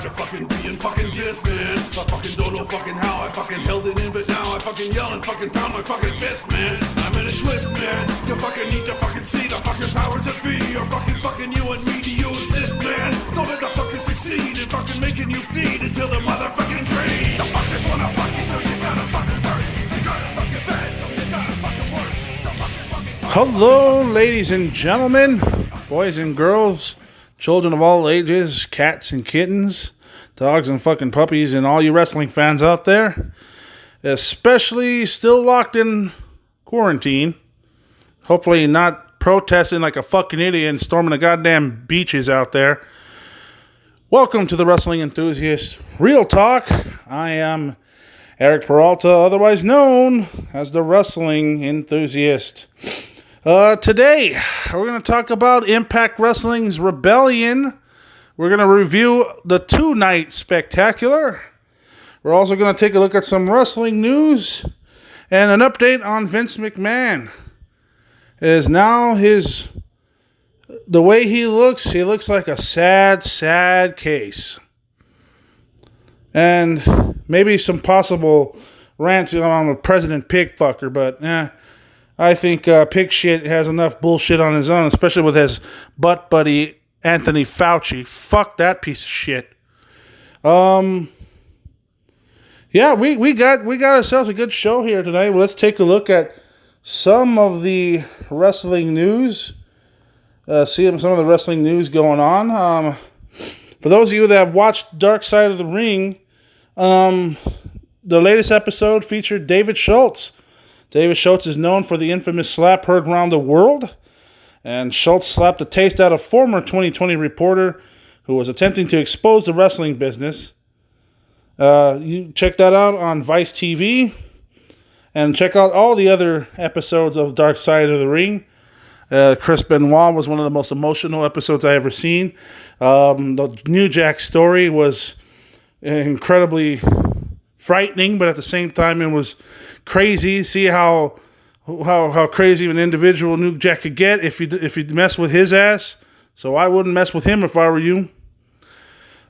to fucking be in fucking this, man. I fucking don't know fucking how I fucking held it in, but now I fucking yell and fucking pound my fucking fist, man. I'm in a twist, man. You fucking need to fucking see the fucking powers that be, or fucking you and me, do you exist, man? Don't let the fucking succeed in fucking making you feed until the motherfucking greed. The fuckers wanna fuck you, so you gotta fucking hurt. You gotta fucking bad, so you gotta fucking work. So fucking Hello, ladies and gentlemen, boys and girls, children of all ages, cats and kittens, dogs and fucking puppies, and all you wrestling fans out there, especially still locked in quarantine, hopefully not protesting like a fucking idiot and storming the goddamn beaches out there. Welcome to the Wrestling Enthusiast Real Talk. I am Eric Peralta, otherwise known as the Wrestling Enthusiast. Today, we're going to talk about Impact Wrestling's Rebellion. We're going to review the two-night spectacular. We're also going to take a look at some wrestling news and an update on Vince McMahon. Is now the way he looks like a sad case. And maybe some possible rants on a President Pig fucker, but I think Pig Shit has enough bullshit on his own, especially with his butt buddy Anthony Fauci. Fuck that piece of shit. We got ourselves a good show here tonight. Well, let's take a look at some of the wrestling news. See some of the wrestling news going on. For those of you that have watched Dark Side of the Ring, the latest episode featured David Schultz. David Schultz is known for the infamous slap heard around the world. And Schultz slapped the taste out of former 2020 reporter who was attempting to expose the wrestling business. You check that out on Vice TV. And check out all the other episodes of Dark Side of the Ring. Chris Benoit was one of the most emotional episodes I ever seen. The New Jack story was incredibly frightening, but at the same time it was crazy. See how crazy of an individual New Jack could get if you mess with his ass. So I wouldn't mess with him if I were you.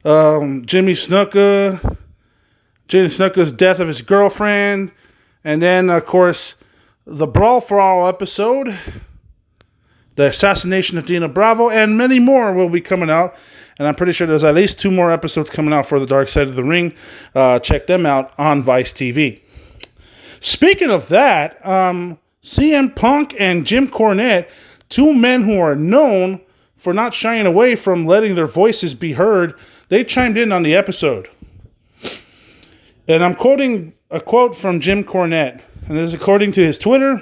Jimmy Snuka's death of his girlfriend, and then of course the Brawl for All episode, the assassination of Dina Bravo, and many more will be coming out. And I'm pretty sure there's at least 2 more episodes coming out for the Dark Side of the Ring. Check them out on Vice TV. Speaking of that, CM Punk and Jim Cornette, 2 men who are known for not shying away from letting their voices be heard, they chimed in on the episode. And I'm quoting a quote from Jim Cornette, and this is according to his Twitter.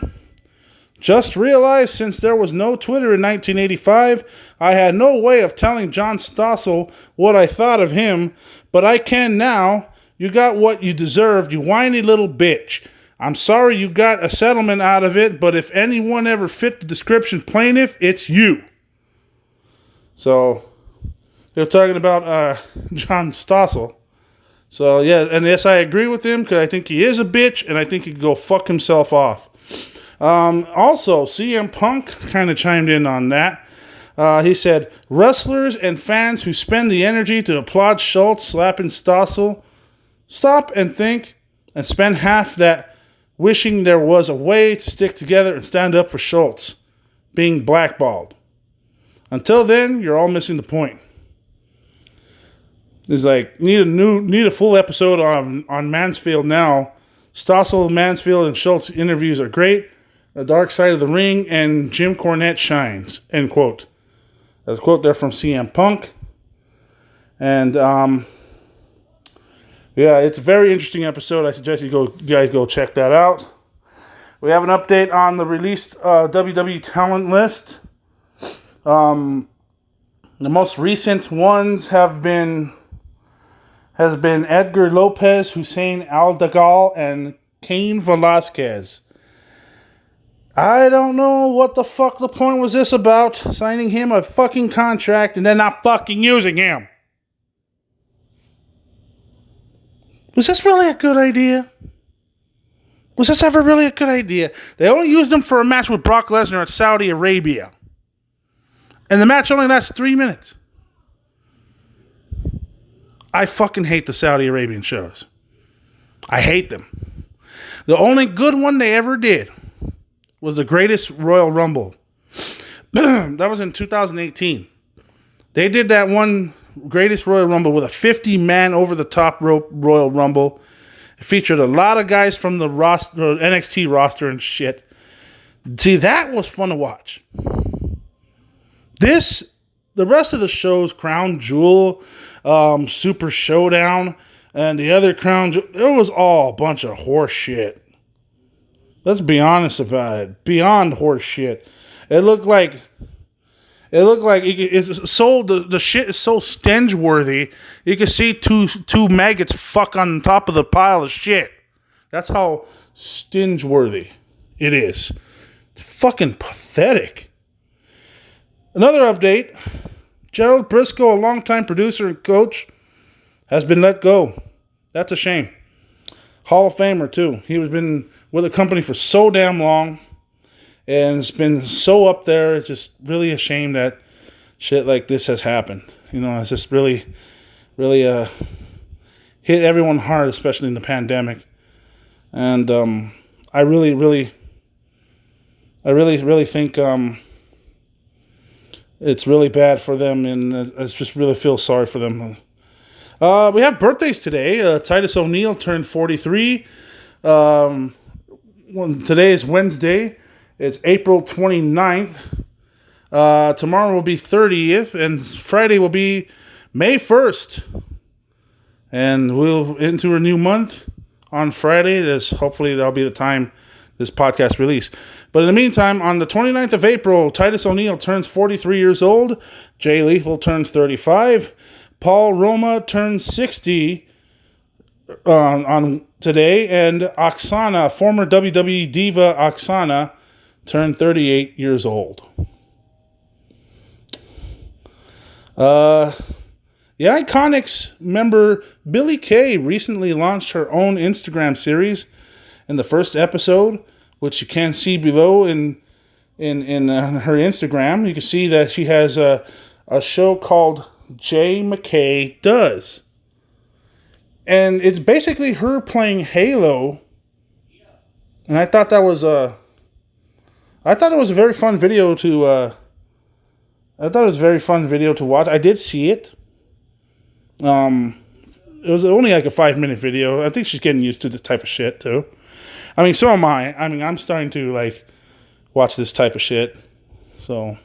Just realized since there was no Twitter in 1985, I had no way of telling John Stossel what I thought of him, but I can now. You got what you deserved, you whiny little bitch. I'm sorry you got a settlement out of it, but if anyone ever fit the description plaintiff, it's you. So, they're talking about John Stossel. So, yeah, and yes, I agree with him, because I think he is a bitch, and I think he could go fuck himself off. Also, CM Punk kind of chimed in on that. He said, wrestlers and fans who spend the energy to applaud Schultz slapping Stossel, stop and think and spend half that wishing there was a way to stick together and stand up for Schultz being blackballed. Until then, you're all missing the point. It's like, need a full episode on Mansfield now. Stossel, Mansfield, and Schultz interviews are great. The Dark Side of the Ring, and Jim Cornette shines, end quote. There's a quote there from CM Punk. And, it's a very interesting episode. I suggest you guys go check that out. We have an update on the released WWE talent list. The most recent ones has been Edgar Lopez, Hussein Aldagal, and Cain Velasquez. I don't know what the fuck the point was this about, signing him a fucking contract and then not fucking using him. Was this really a good idea? Was this ever really a good idea? They only used him for a match with Brock Lesnar at Saudi Arabia. And the match only lasts 3 minutes. I fucking hate the Saudi Arabian shows. I hate them. The only good one they ever did was the Greatest Royal Rumble. That was in 2018. They did that one Greatest Royal Rumble with a 50-man over-the-top rope Royal Rumble. It featured a lot of guys from the NXT roster and shit. See, that was fun to watch. The rest of the shows, Crown Jewel, Super Showdown, and the other Crown Jewel, it was all a bunch of horse shit. Let's be honest about it. Beyond horse shit. It looked like it's so the shit is so stench worthy. You can see two maggots fuck on top of the pile of shit. That's how stench worthy it is. It's fucking pathetic. Another update. Gerald Briscoe, a longtime producer and coach, has been let go. That's a shame. Hall of Famer too. He has been with the company for so damn long. And it's been so up there. It's just really a shame that shit like this has happened. It's just really, really hit everyone hard, especially in the pandemic. And I really think it's really bad for them, and I just really feel sorry for them. We have birthdays today. Titus O'Neil turned 43. Today is Wednesday. It's April 29th. Tomorrow will be 30th, and Friday will be May 1st. And we'll into a new month on Friday. Hopefully that'll be the time this podcast release. But in the meantime, on the 29th of April, Titus O'Neil turns 43 years old. Jay Lethal turns 35. Paul Roma turns 60 on today. And Oksana, former WWE diva Oksana, turned 38 years old. The Iconics member Billie Kay recently launched her own Instagram series. In the first episode, which you can see below in her Instagram, you can see that she has a show called J. McKay Does. And it's basically her playing Halo. And I thought it was a very fun video to watch. I did see it. It was only like a 5-minute video. I think she's getting used to this type of shit too. I mean, so am I. I mean, I'm starting to like watch this type of shit. So,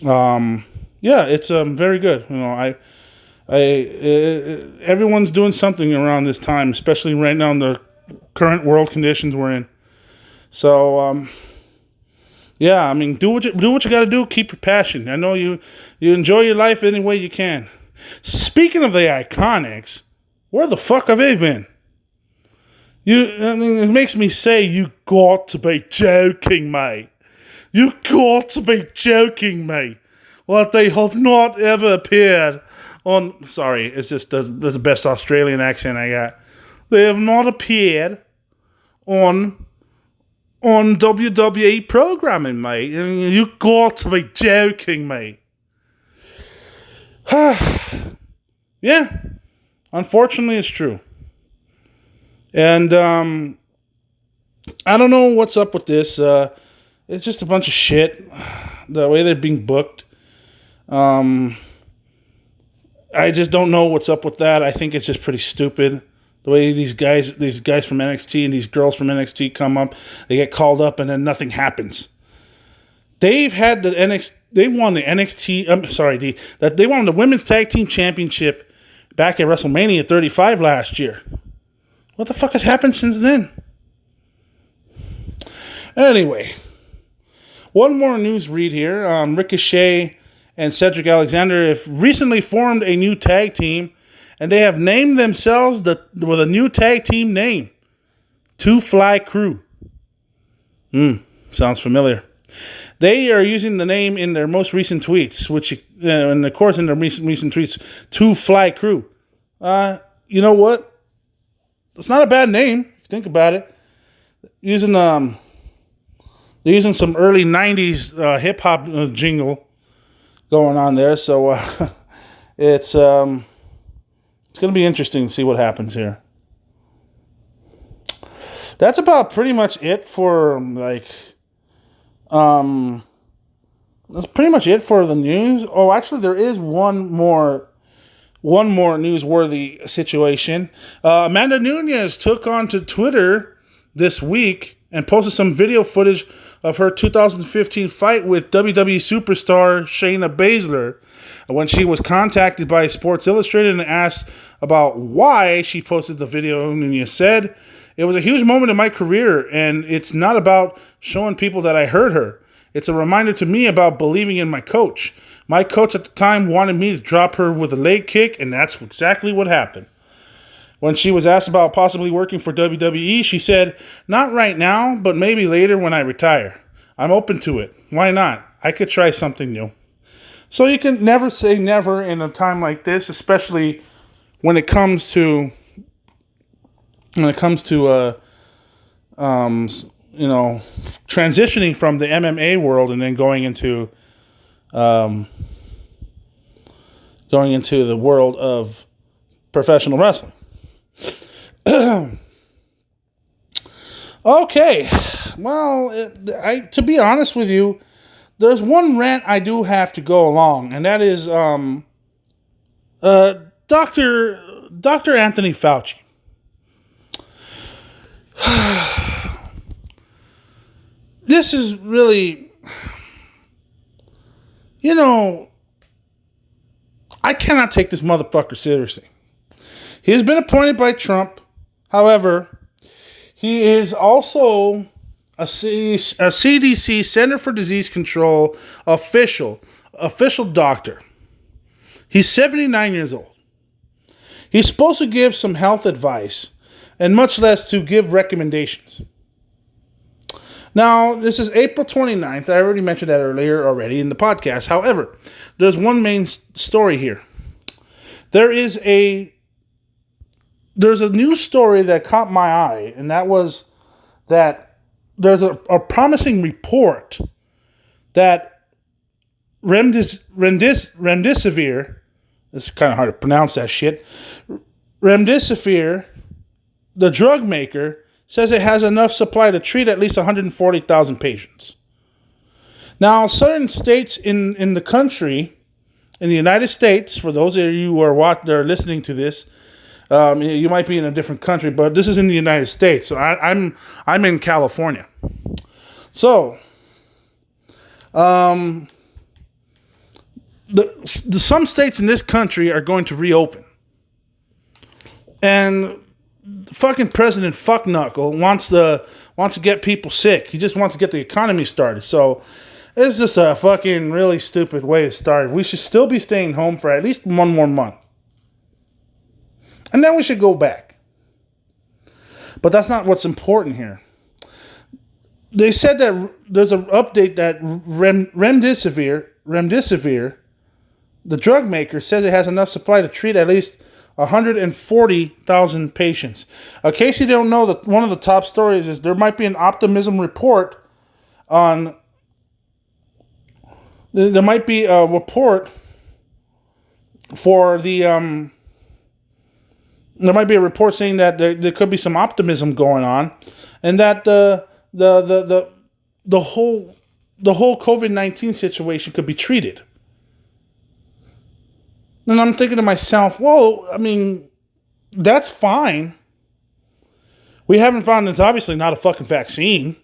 yeah, it's very good. Everyone's doing something around this time, especially right now in the current world conditions we're in. So, yeah, I mean, do what you got to do. Keep your passion. I know you enjoy your life any way you can. Speaking of the Iconics, where the fuck have they been? It makes me say, you got to be joking, mate. You got to be joking, mate. Like they have not ever appeared on... Sorry, it's just that's the best Australian accent I got. They have not appeared on WWE programming, mate. You got to be joking, mate. Yeah. Unfortunately, it's true. And I don't know what's up with this. It's just a bunch of shit. The way they're being booked. I just don't know what's up with that. I think it's just pretty stupid. The way these guys from NXT and these girls from NXT come up, they get called up and then nothing happens. They won the NXT. They won the Women's Tag Team Championship back at WrestleMania 35 last year. What the fuck has happened since then? Anyway, one more news read here. Ricochet and Cedric Alexander have recently formed a new tag team, and they have named themselves with a new tag team name, Two Fly Crew. Sounds familiar. They are using the name in their most recent tweets, and of course in their recent tweets, Two Fly Crew. You know what? It's not a bad name if you think about it. They're using some early '90s hip hop jingle going on there, so it's It's going to be interesting to see what happens here. That's about pretty much it for, that's pretty much it for the news. Oh, actually, there is one more newsworthy situation. Amanda Nunes took on to Twitter this week and posted some video footage of her 2015 fight with WWE superstar Shayna Baszler. When she was contacted by Sports Illustrated and asked about why she posted the video, Nunes said, "It was a huge moment in my career, and it's not about showing people that I hurt her. It's a reminder to me about believing in my coach. My coach at the time wanted me to drop her with a leg kick, and that's exactly what happened." When she was asked about possibly working for WWE, she said, "Not right now, but maybe later when I retire. I'm open to it. Why not? I could try something new." So you can never say never in a time like this, especially when it comes to transitioning from the MMA world and then going into the world of professional wrestling. Okay, well, to be honest with you, there's one rant I do have to go along, and that is Dr. Anthony Fauci. This is really, I cannot take this motherfucker seriously. He has been appointed by Trump. However, he is also a CDC, Center for Disease Control, official doctor. He's 79 years old. He's supposed to give some health advice, and much less to give recommendations. Now, this is April 29th. I already mentioned that earlier in the podcast. However, there's one main story here. There's a news story that caught my eye, and that was that there's a promising report that remdesivir, it's kind of hard to pronounce that shit, remdesivir, the drug maker, says it has enough supply to treat at least 140,000 patients. Now, certain states in the country, in the United States, for those of you who are listening to this, you might be in a different country, but this is in the United States. So I'm in California. So, some states in this country are going to reopen, and fucking President Fuckknuckle wants to get people sick. He just wants to get the economy started. So it's just a fucking really stupid way to start. We should still be staying home for at least one more month. And then we should go back. But that's not what's important here. They said that there's an update that remdesivir, the drug maker, says it has enough supply to treat at least 140,000 patients. In case you don't know, that one of the top stories is there might be an optimism report on. There might be a report for the. There might be a report saying that there could be some optimism going on, and that the whole COVID-19 situation could be treated. And I'm thinking to myself, well, I mean, that's fine. We haven't found, it's obviously not a fucking vaccine.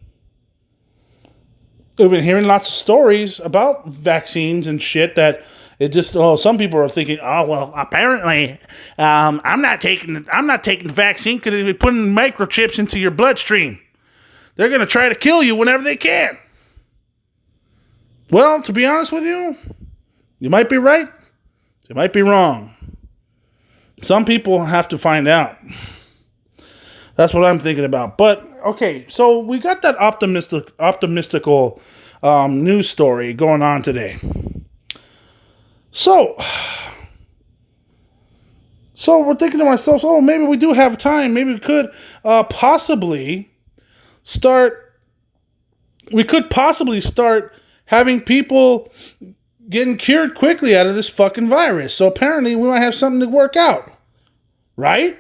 We've been hearing lots of stories about vaccines and shit that it just, some people are thinking, oh, well, apparently, I'm not taking the vaccine because they're putting microchips into your bloodstream. They're going to try to kill you whenever they can. Well, to be honest with you, you might be right. You might be wrong. Some people have to find out. That's what I'm thinking about. But, okay, so we got that optimistical news story going on today. So we're thinking to ourselves, oh, maybe we do have time. Maybe we could possibly start having people getting cured quickly out of this fucking virus. So apparently we might have something to work out. Right?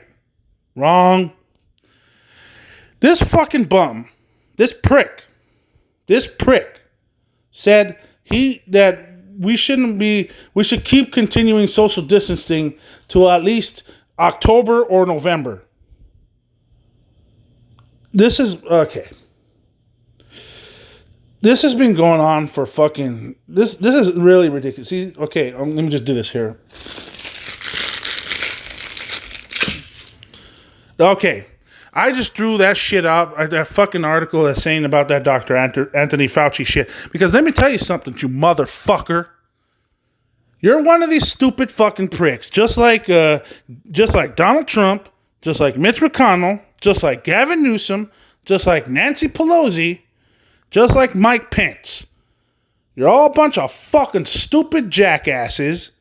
Wrong. This fucking bum, this prick said that we should keep continuing social distancing till at least October or November. This is, okay. This has been going on for fucking, this is really ridiculous. See, okay, let me just do this here. Okay, I just drew that shit up, that fucking article that's saying about that Dr. Anthony Fauci shit. Because let me tell you something, you motherfucker. You're one of these stupid fucking pricks. Just like Donald Trump, just like Mitch McConnell, just like Gavin Newsom, just like Nancy Pelosi, just like Mike Pence. You're all a bunch of fucking stupid jackasses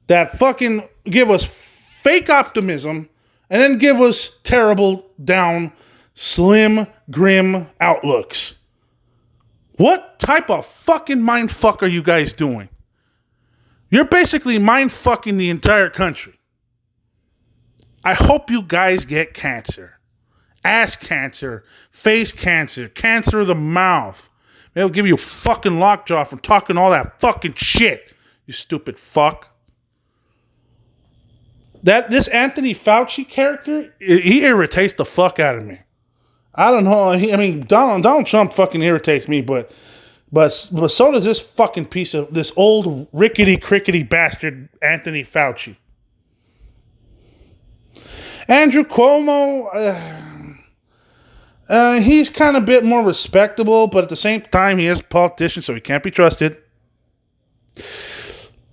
that fucking give us fake optimism and then give us terrible, down, slim, grim outlooks. What type of fucking mind fuck are you guys doing? You're basically mind fucking the entire country. I hope you guys get cancer. Ass cancer, face cancer, cancer of the mouth. They'll give you a fucking lockjaw for talking all that fucking shit, you stupid fuck. This Anthony Fauci character, he irritates the fuck out of me. I don't know. I mean, Donald Trump fucking irritates me, but so does this fucking this old rickety crickety bastard Anthony Fauci. Andrew Cuomo, he's kind of a bit more respectable, but at the same time, he is a politician, so he can't be trusted.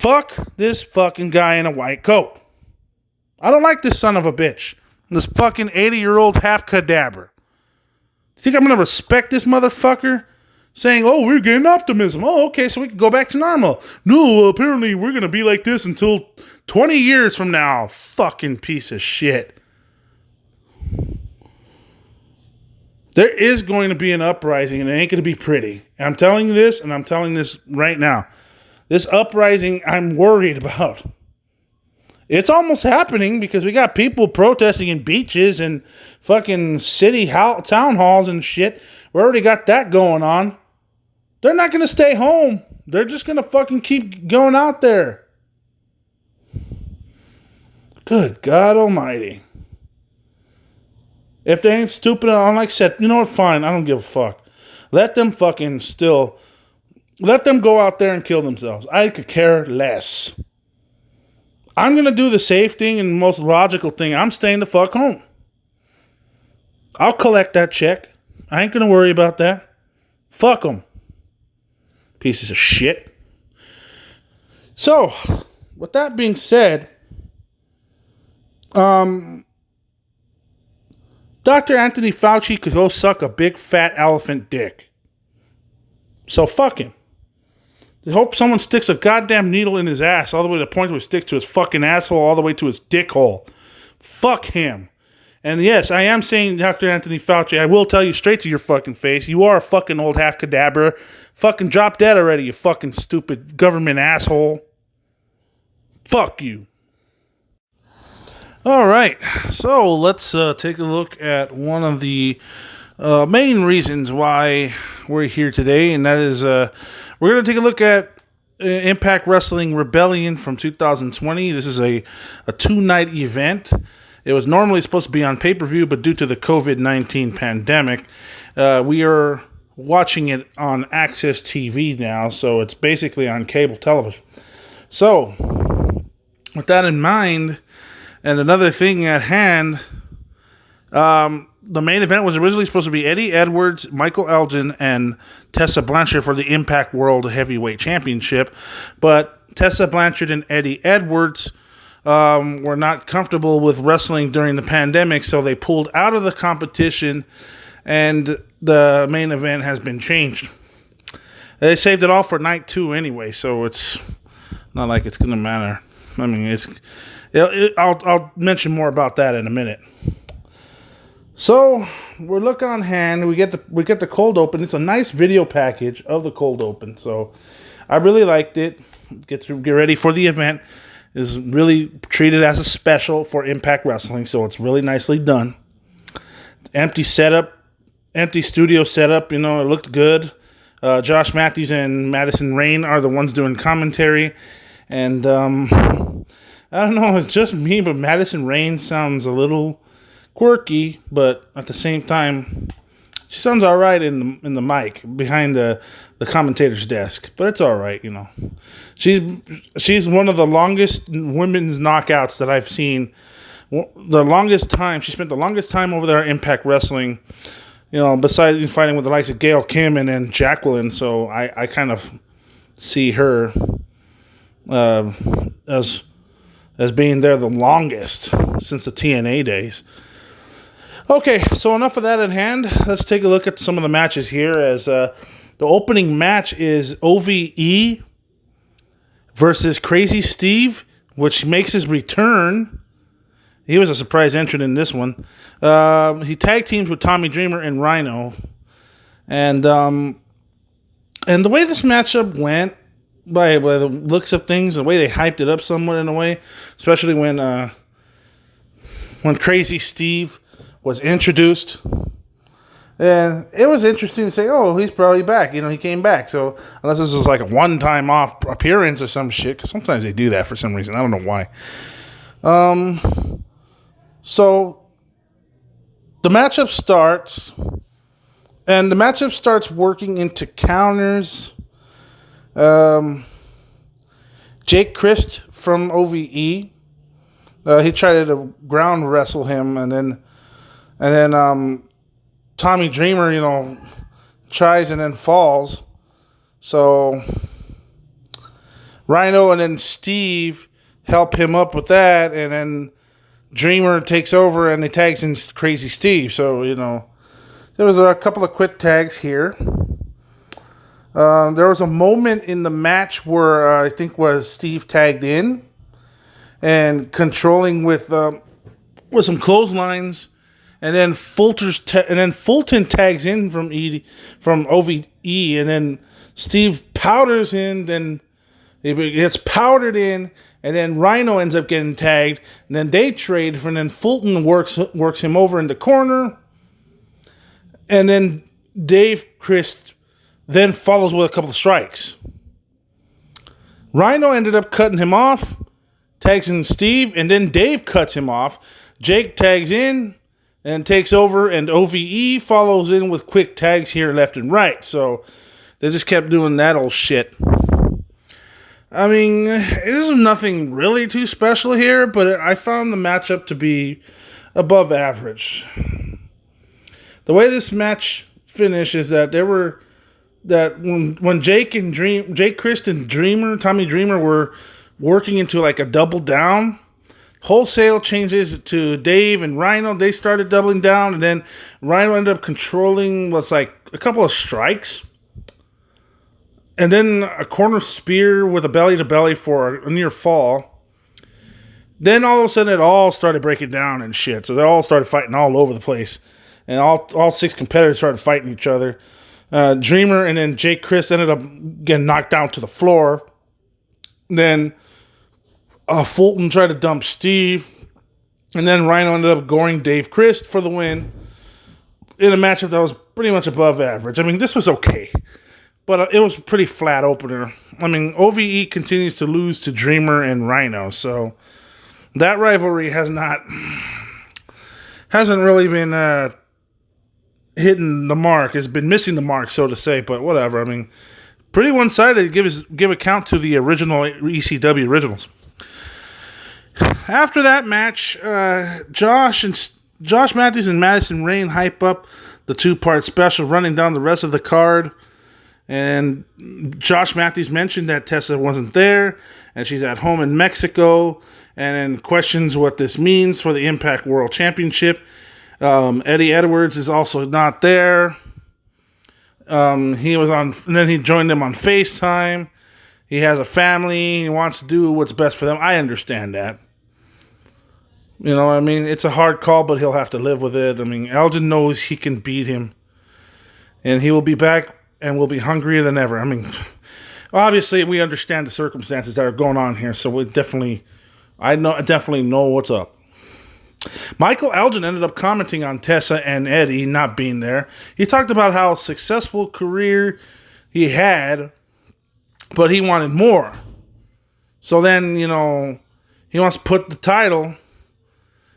Fuck this fucking guy in a white coat. I don't like this son of a bitch. This fucking 80-year-old half-cadaver. Think I'm going to respect this motherfucker? Saying, oh, we're getting optimism. Oh, okay, so we can go back to normal. No, apparently we're going to be like this until 20 years from now. Fucking piece of shit. There is going to be an uprising, and it ain't going to be pretty. And I'm telling you this, and I'm telling this right now. This uprising, I'm worried about. It's almost happening because we got people protesting in beaches and fucking town halls and shit. We already got that going on. They're not going to stay home. They're just going to fucking keep going out there. Good God almighty. If they ain't stupid, like I said, you know what, fine, I don't give a fuck. Let them go out there and kill themselves. I could care less. I'm going to do the safe thing and most logical thing. I'm staying the fuck home. I'll collect that check. I ain't going to worry about that. Fuck them. Pieces of shit. So, with that being said, Dr. Anthony Fauci could go suck a big fat elephant dick. So fuck him. I hope someone sticks a goddamn needle in his ass all the way to the point where it sticks to his fucking asshole all the way to his dick hole. Fuck him. And yes, I am saying, Dr. Anthony Fauci, I will tell you straight to your fucking face, you are a fucking old half-cadaver. Fucking drop dead already, you fucking stupid government asshole. Fuck you. All right, so let's take a look at one of the main reasons why we're here today, and that is we're going to take a look at Impact Wrestling Rebellion from 2020. This is a 2-night event. It was normally supposed to be on pay-per-view, but due to the COVID-19 pandemic, we are watching it on Access TV now, so it's basically on cable television. So, with that in mind, and another thing at hand, the main event was originally supposed to be Eddie Edwards, Michael Elgin, and Tessa Blanchard for the Impact World Heavyweight Championship. But Tessa Blanchard and Eddie Edwards were not comfortable with wrestling during the pandemic, so they pulled out of the competition, and the main event has been changed. They saved it all for night 2 anyway, so it's not like it's going to matter. I mean, I'll mention more about that in a minute. So we're looking on hand. We get the cold open. It's a nice video package of the cold open. So I really liked it. Get ready for the event. is really treated as a special for Impact Wrestling, so it's really nicely done. Empty setup, empty studio setup, it looked good. Josh Matthews and Madison Rayne are the ones doing commentary, and I don't know, it's just me, but Madison Rayne sounds a little quirky, but at the same time, she sounds all right in the mic behind the commentator's desk. But it's all right, She's one of the longest women's knockouts that I've seen. The longest time she spent the longest time over there at Impact Wrestling. Besides fighting with the likes of Gail Kim and then Jacqueline. So I kind of see her as being there the longest since the TNA days. Okay, so enough of that at hand. Let's take a look at some of the matches here. As the opening match is OVE versus Crazy Steve, which makes his return. He was a surprise entrant in this one. He tag teams with Tommy Dreamer and Rhino, and the way this matchup went, by the looks of things, the way they hyped it up somewhat in a way, especially when Crazy Steve was introduced. And it was interesting to say, oh, he's probably back. He came back. So unless this was like a one-time off appearance or some shit, because sometimes they do that for some reason. I don't know why. So the matchup starts, and the matchup starts working into counters. Jake Christ from OVE, he tried to ground wrestle him, and then Tommy Dreamer, tries and then falls. So Rhino and then Steve help him up with that, and then Dreamer takes over and he tags in Crazy Steve. So, there was a couple of quick tags here. There was a moment in the match where I think was Steve tagged in and controlling with some clotheslines, and then Fulton tags in from OVE, and then Steve powders in, then it gets powdered in, and then Rhino ends up getting tagged, and then they trade, and then Fulton works him over in the corner, and then Dave Christ then follows with a couple of strikes. Rhino ended up cutting him off, tags in Steve, and then Dave cuts him off. Jake tags in and takes over, and OVE follows in with quick tags here left and right. So they just kept doing that old shit. I mean, this is nothing really too special here, but I found the matchup to be above average. The way this match finished is that when Jake Christ and Tommy Dreamer were working into like a double down, wholesale changes to Dave and Rhino. They started doubling down, and then Rhino ended up controlling what's like a couple of strikes, and then a corner spear with a belly to belly for a near fall. Then all of a sudden it all started breaking down and shit. So they all started fighting all over the place, and all six competitors started fighting each other. Dreamer and then Jake Christ ended up getting knocked down to the floor. Then Fulton tried to dump Steve, and then Rhino ended up goring Dave Christ for the win in a matchup that was pretty much above average. I mean, this was okay, but it was a pretty flat opener. I mean, OVE continues to lose to Dreamer and Rhino, so that rivalry hasn't really been hitting the mark. It's been missing the mark, so to say, but whatever. I mean, pretty one-sided. Give account to the original ECW originals. After that match, Josh Matthews and Madison Rayne hype up the two-part special, running down the rest of the card. And Josh Matthews mentioned that Tessa wasn't there, and she's at home in Mexico, and then questions what this means for the Impact World Championship. Eddie Edwards is also not there. He was on, and then he joined them on FaceTime. He has a family. He wants to do what's best for them. I understand that. I mean, it's a hard call, but he'll have to live with it. I mean, Elgin knows he can beat him, and he will be back and will be hungrier than ever. I mean, obviously, we understand the circumstances that are going on here, so we definitely I definitely know what's up. Michael Elgin ended up commenting on Tessa and Eddie not being there. He talked about how successful career he had, but he wanted more. So then, he wants to put the title,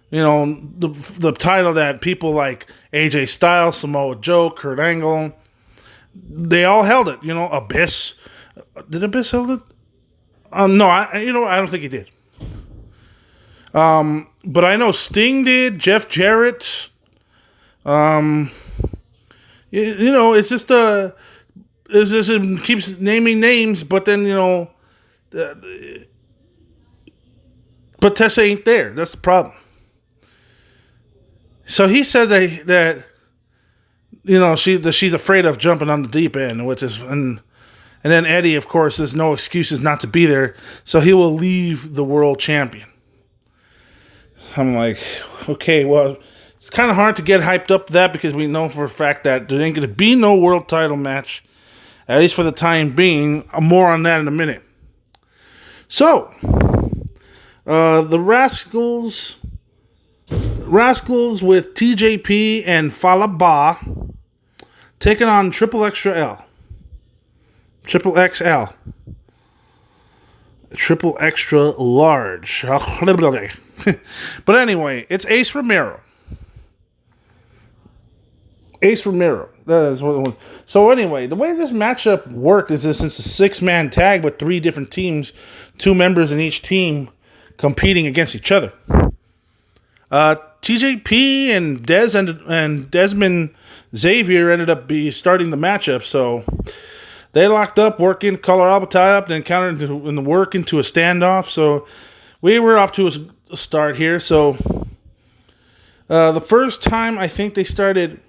the title that people like AJ Styles, Samoa Joe, Kurt Angle, they all held it. Abyss. Did Abyss hold it? No, I don't think he did. But I know Sting did, Jeff Jarrett. It's just it keeps naming names, but then but Tessa ain't there. That's the problem. So he said that she's afraid of jumping on the deep end, and then Eddie, of course, there's no excuses not to be there, so he will leave the world champion. I'm like, okay, well, it's kind of hard to get hyped up to that because we know for a fact that there ain't going to be no world title match, at least for the time being. More on that in a minute. So, the Rascals with TJP and Falaba taking on Triple XL. Triple extra large. But anyway, it's Ace Romero. That is what it was. So anyway, the way this matchup worked is this: it's a 6-man tag with 3 different teams, 2 members in each team competing against each other. TJP and Desmond Xavier ended up starting the matchup, so they locked up, working Colorado tie up, then countered in the work into a standoff. So we were off to a start here. So the first time I think they started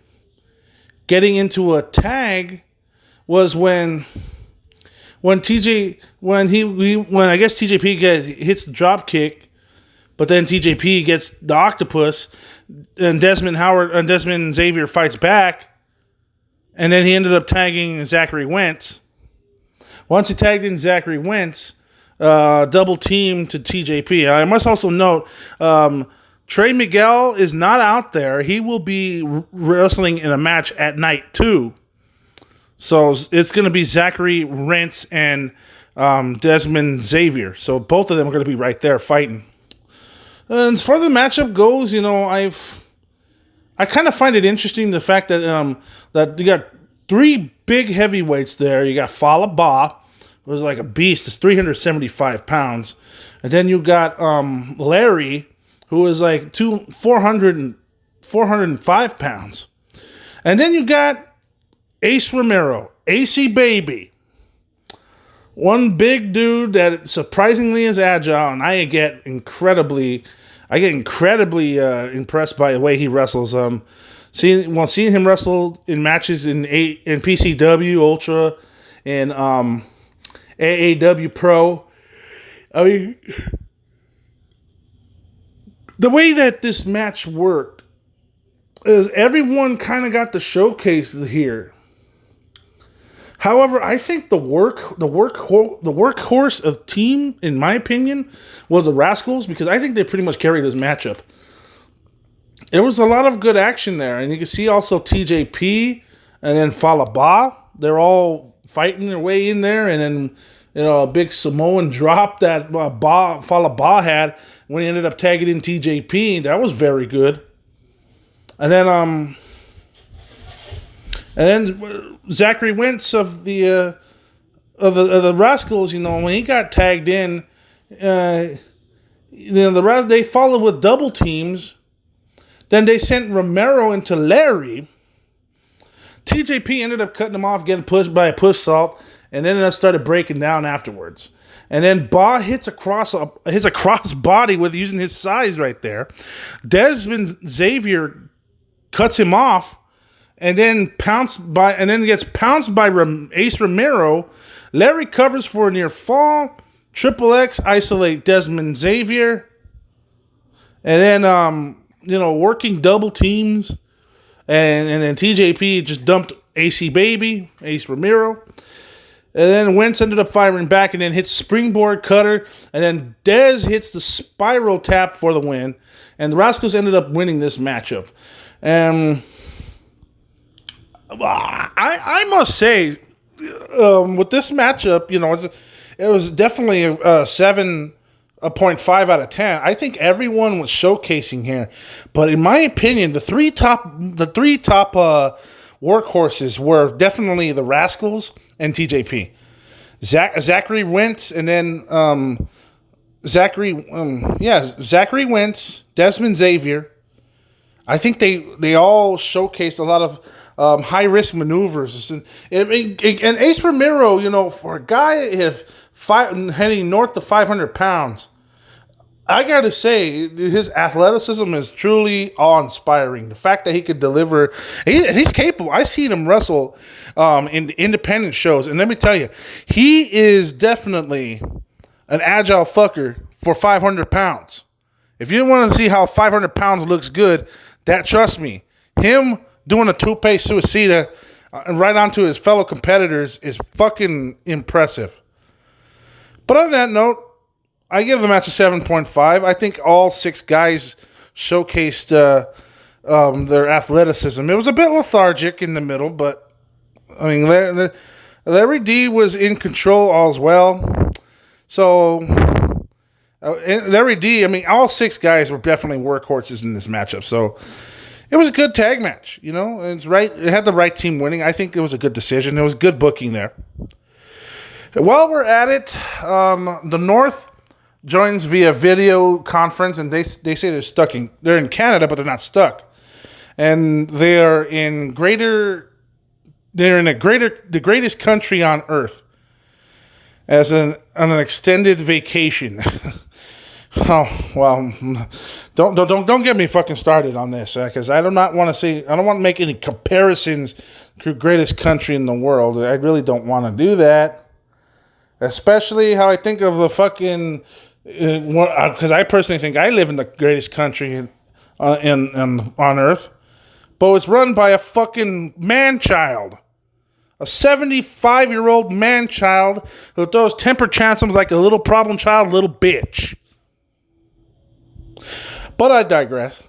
getting into a tag was when I guess TJP hits the drop kick, but then TJP gets the octopus, and Desmond Xavier fights back. And then he ended up tagging Zachary Wentz. Once he tagged in Zachary Wentz, double team to TJP. I must also note, Trey Miguel is not out there. He will be wrestling in a match at night too. So it's going to be Zachary Wentz and Desmond Xavier. So both of them are going to be right there fighting. And as far as the matchup goes, I kind of find it interesting the fact that that you got 3 big heavyweights there. You got Falaba, who was like a beast. It's 375 pounds. And then you got Larry, who is like 405 pounds. And then you got Ace Romero, AC Baby. One big dude that surprisingly is agile, and I get incredibly impressed by the way he wrestles. Seeing him wrestle in matches in PCW Ultra and AAW Pro. I mean, the way that this match worked is everyone kind of got the showcase here. However, I think the workhorse of team, in my opinion, was the Rascals, because I think they pretty much carried this matchup. There was a lot of good action there, and you can see also TJP and then Falaba. They're all fighting their way in there, and then a big Samoan drop that Falaba had when he ended up tagging in TJP. That was very good. And then Zachary Wentz of the Rascals, when he got tagged in, they followed with double teams. Then they sent Romero into Larry. TJP ended up cutting him off, getting pushed by a push salt, and then it started breaking down afterwards. And then Ba hits a cross body with using his size right there. Desmond Xavier cuts him off, and then gets pounced by Ace Romero. Larry covers for a near fall. Triple X isolate Desmond Xavier, and then working double teams, and then TJP just dumped Ace Romero. And then Wentz ended up firing back and then hits springboard cutter. And then Dez hits the spiral tap for the win. And the Rascals ended up winning this matchup. And I must say, with this matchup, it was definitely a 7.5 out of 10. I think everyone was showcasing here. But in my opinion, the three top workhorses were definitely the Rascals and TJP. Zachary Wentz, and then Zachary Wentz, Desmond Xavier. I think they all showcased a lot of high risk maneuvers, and Ace Ramiro, for a guy heading north to 500 pounds, I gotta say his athleticism is truly awe-inspiring. The fact that he could deliver, he's capable. I've seen him wrestle in independent shows, and let me tell you, he is definitely an agile fucker for 500 pounds. If you want to see how 500 pounds looks good, trust me, him doing a tope suicida right onto his fellow competitors is fucking impressive. But on that note, I give the match a 7.5. I think all 6 guys showcased their athleticism. It was a bit lethargic in the middle, but I mean, Larry D was in control as well. So Larry D, I mean, all 6 guys were definitely workhorses in this matchup. So it was a good tag match. It's right. It had the right team winning. I think it was a good decision. It was good booking there. While we're at it, the North joins via video conference, and they say they're in Canada, but they're not stuck, and they're in the greatest country on earth as on an extended vacation. Oh well, don't get me fucking started on this, because I don't want to make any comparisons to greatest country in the world. I really don't want to do that, especially how I think of the fucking. Because I personally think I live in the greatest country on earth, but it's run by a fucking man-child, a 75-year-old man-child who throws temper tantrums like a little problem child, little bitch. But I digress.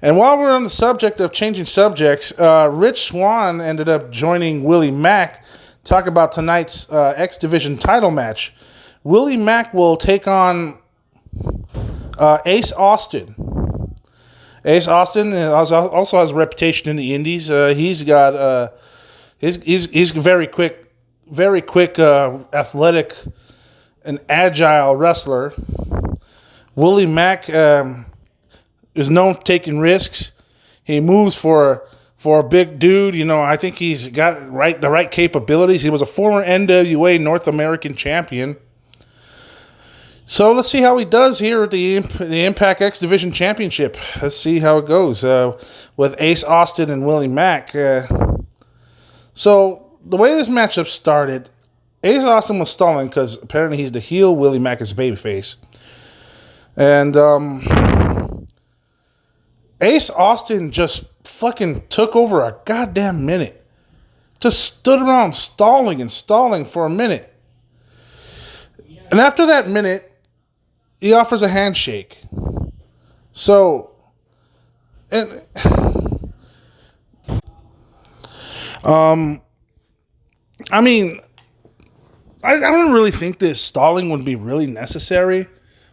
And while we're on the subject of changing subjects, Rich Swann ended up joining Willie Mack to talk about tonight's X Division title match. Willie Mack will take on Ace Austin. Ace Austin also has a reputation in the Indies. He's very quick, athletic, and agile wrestler. Willie Mack is known for taking risks. He moves for a big dude. I think he's got the right capabilities. He was a former NWA North American champion. So let's see how he does here at the Impact X Division Championship. Let's see how it goes with Ace Austin and Willie Mack. So the way this matchup started, Ace Austin was stalling because apparently he's the heel, Willie Mack is babyface. And Ace Austin just fucking took over a goddamn minute. Just stood around stalling for a minute. And after that minute, he offers a handshake. So, and I mean, I don't really think this stalling would be really necessary,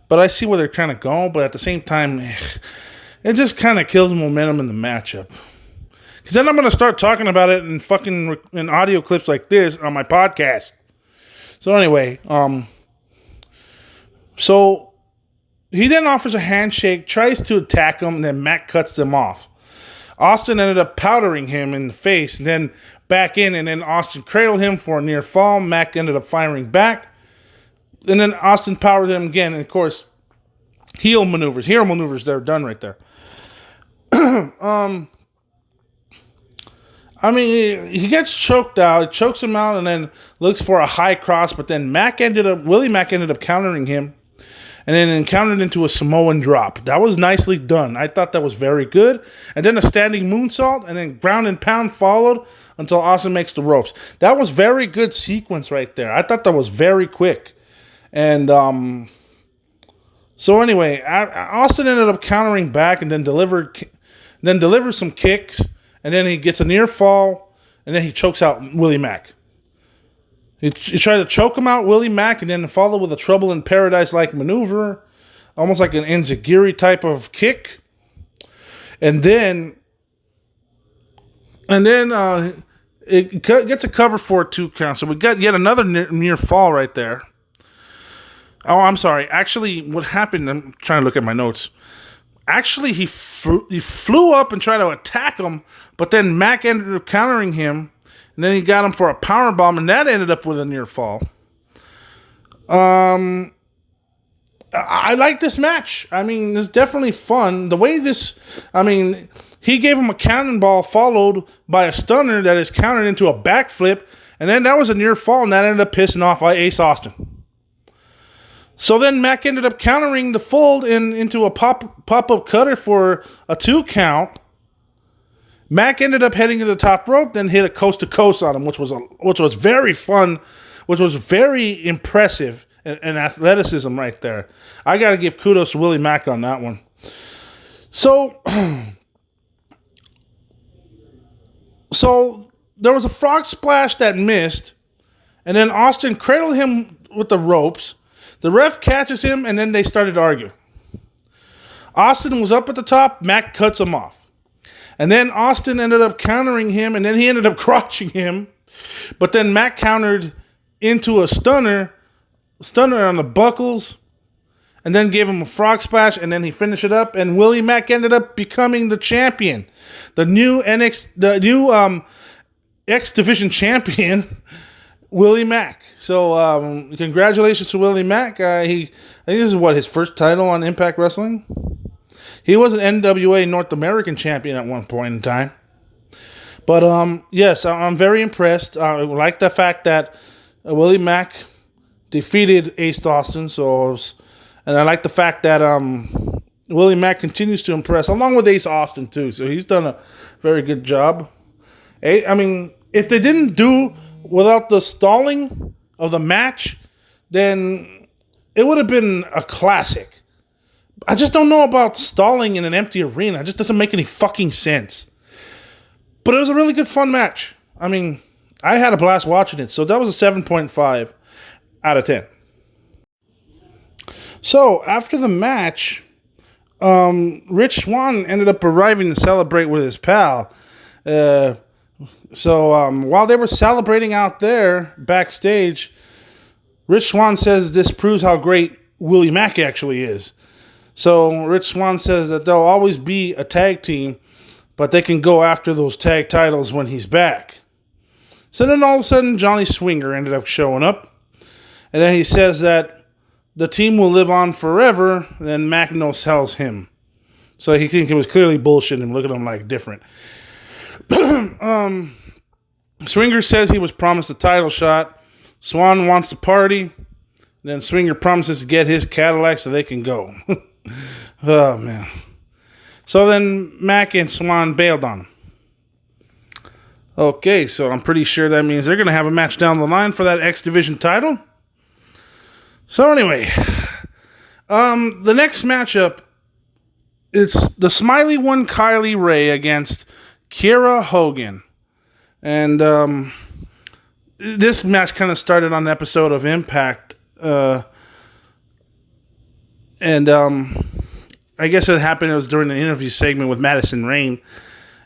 but I see where they're trying to go. But at the same time, it just kind of kills momentum in the matchup. Because then I'm going to start talking about it in audio clips like this on my podcast. So anyway, so he then offers a handshake, tries to attack him, and then Mack cuts him off. Austin ended up powdering him in the face, and then back in, and then Austin cradled him for a near fall. Mack ended up firing back, and then Austin powered him again, and of course, hero maneuvers, they're done right there. I mean, he gets choked out, it chokes him out, and then looks for a high cross, but then Willie Mack ended up countering him. and then encountered into a Samoan drop. That was nicely done. I thought that was very good. And then a standing moonsault, and then ground and pound followed until Austin makes the ropes. That was very good sequence right there. I thought that was very quick. And so anyway, Austin ended up countering back and then delivered some kicks, and then he gets a near fall, and then he chokes out Willie Mack. He tried to choke him out, Willie Mack, and then follow with a Trouble in Paradise-like maneuver, almost like an enziguri type of kick. And then it gets a cover for a 2 count. So we got yet another near fall right there. Oh, I'm sorry. Actually, what happened, I'm trying to look at my notes. Actually, he flew up and tried to attack him, but then Mack ended up countering him. And then he got him for a powerbomb, and that ended up with a near fall. I like this match. I mean, it's definitely fun. The way he gave him a cannonball followed by a stunner that is countered into a backflip, and then that was a near fall, and that ended up pissing off Ace Austin. So then Mack ended up countering the fold into a pop-up cutter for a 2 count. Mack ended up heading to the top rope, then hit a coast-to-coast on him, which was very fun, which was very impressive and athleticism right there. I got to give kudos to Willie Mack on that one. So there was a frog splash that missed, and then Austin cradled him with the ropes. The ref catches him, and then they started arguing. Austin was up at the top. Mack cuts him off. And then Austin ended up countering him, and then he ended up crotching him. But then Mack countered into a stunner on the buckles, and then gave him a frog splash, and then he finished it up. And Willie Mack ended up becoming the champion, the new X Division champion, Willie Mack. So congratulations to Willie Mack. I think this is his first title on Impact Wrestling. He was an NWA North American champion at one point in time. But, yes, I'm very impressed. I like the fact that Willie Mack defeated Ace Austin. And I like the fact that Willie Mack continues to impress, along with Ace Austin, too. So he's done a very good job. I mean, if they didn't do without the stalling of the match, then it would have been a classic. I just don't know about stalling in an empty arena. It just doesn't make any fucking sense. But it was a really good, fun match. I mean, I had a blast watching it. So that was a 7.5 out of 10. So after the match, Rich Swann ended up arriving to celebrate with his pal. So while they were celebrating out there backstage, Rich Swann says this proves how great Willie Mack actually is. So Rich Swann says that they'll always be a tag team, but they can go after those tag titles when he's back. So then all of a sudden, Johnny Swinger ended up showing up. And then he says that the team will live on forever. And then Mack no-sells him. So he was clearly bullshitting him. Look at him like different. Swinger says he was promised a title shot. Swann wants to party. Then Swinger promises to get his Cadillac so they can go. Oh, man. So then Mack and Swann bailed on him. Okay, so I'm pretty sure that means they're going to have a match down the line for that X Division title. So anyway, the next matchup, it's the Smiley One Kylie Ray against Kiera Hogan. And this match kind of started on an episode of Impact. I guess it happened, it was during an interview segment with Madison Rayne.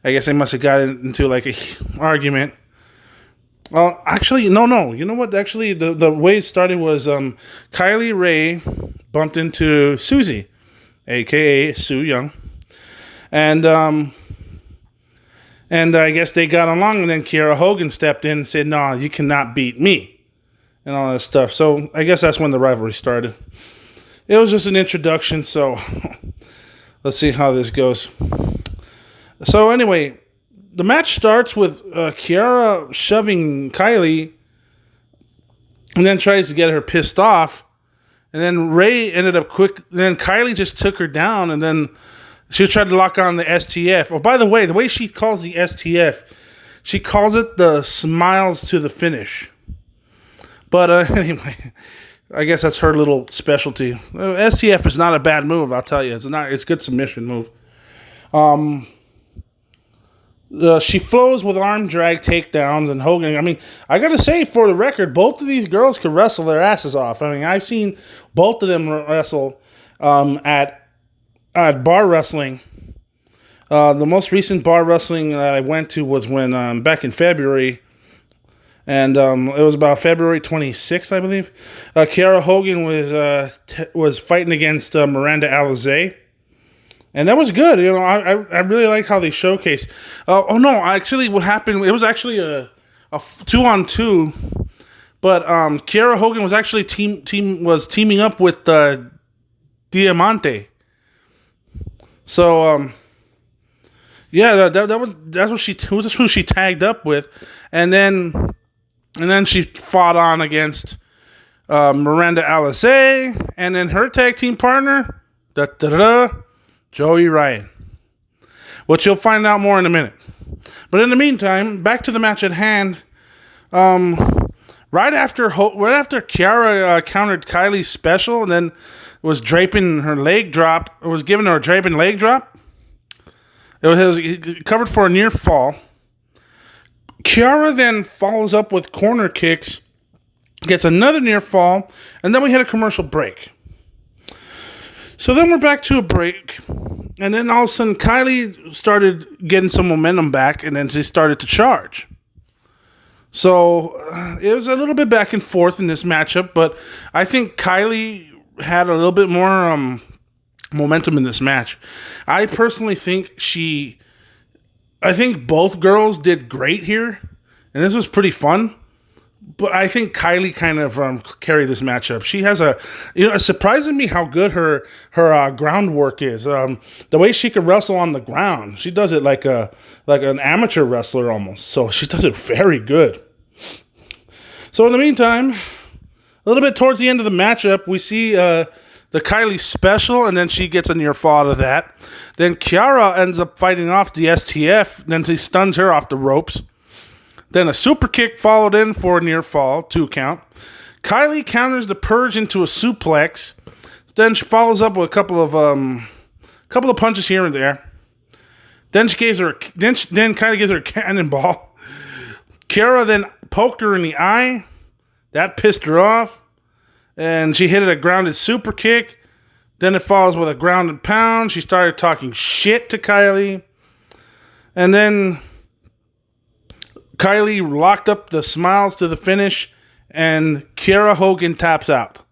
I guess they must have got into like a argument. Well, actually, no. You know what? Actually, the way it started was Kylie Ray bumped into Susie, a.k.a. Sue Young. And I guess they got along, and then Kiera Hogan stepped in and said, "No, you cannot beat me," and all that stuff. So I guess that's when the rivalry started. It was just an introduction, so let's see how this goes. So anyway, the match starts with Kiera shoving Kylie and then tries to get her pissed off. And then Ray ended up quick. Then Kylie just took her down, and then she tried to lock on the STF. Oh, by the way she calls the STF, she calls it the smiles to the finish. But anyway, I guess that's her little specialty. STF is not a bad move, I'll tell you. It's a good submission move. She flows with arm drag takedowns and Hogan. I mean, I got to say, for the record, both of these girls could wrestle their asses off. I mean, I've seen both of them wrestle at bar wrestling. The most recent bar wrestling that I went to was when back in February, and it was about February 26th, I believe. Kiara Hogan was fighting against Miranda Alizé. And that was good. You know, I really like how they showcased. Actually, what happened? It was actually a 2-on-2, but Kiara Hogan was actually teaming up with Diamante. So yeah, that's who she tagged up with, and then she fought on against Miranda Alizé, and then her tag team partner, Joey Ryan, which you'll find out more in a minute. But in the meantime, back to the match at hand. Right after Kiara countered Kylie's special and then was draping her leg drop, was giving her a draping leg drop. It was covered for a near fall. Kiara then follows up with corner kicks, gets another near fall, and then we hit a commercial break. So then we're back to a break, and then all of a sudden Kylie started getting some momentum back, and then she started to charge. So it was a little bit back and forth in this matchup, but I think Kylie had a little bit more momentum in this match. I personally think I think both girls did great here, and this was pretty fun. But I think Kylie kind of carried this matchup. She has it's surprising me how good her groundwork is. The way she could wrestle on the ground, she does it like an amateur wrestler almost. So she does it very good. So in the meantime, a little bit towards the end of the matchup, we see the Kylie special, and then she gets a near fall out of that. Then Kiara ends up fighting off the STF. Then she stuns her off the ropes. Then a super kick followed in for a near fall, 2 count. Kylie counters the purge into a suplex. Then she follows up with a couple of punches here and there. Then Kylie gives her a cannonball. Kiara then poked her in the eye. That pissed her off. And she hit a grounded super kick. Then it follows with a grounded pound. She started talking shit to Kylie. And then Kylie locked up the smiles to the finish, and Kiara Hogan taps out.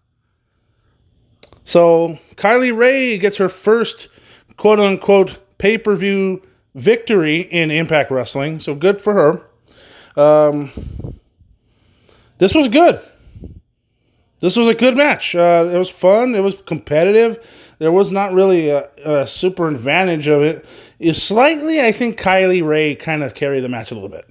So Kylie Ray gets her first quote-unquote pay-per-view victory in Impact Wrestling. So good for her. This was good. This was a good match. It was fun. It was competitive. There was not really a super advantage of it. Slightly, I think Kylie Ray kind of carried the match a little bit.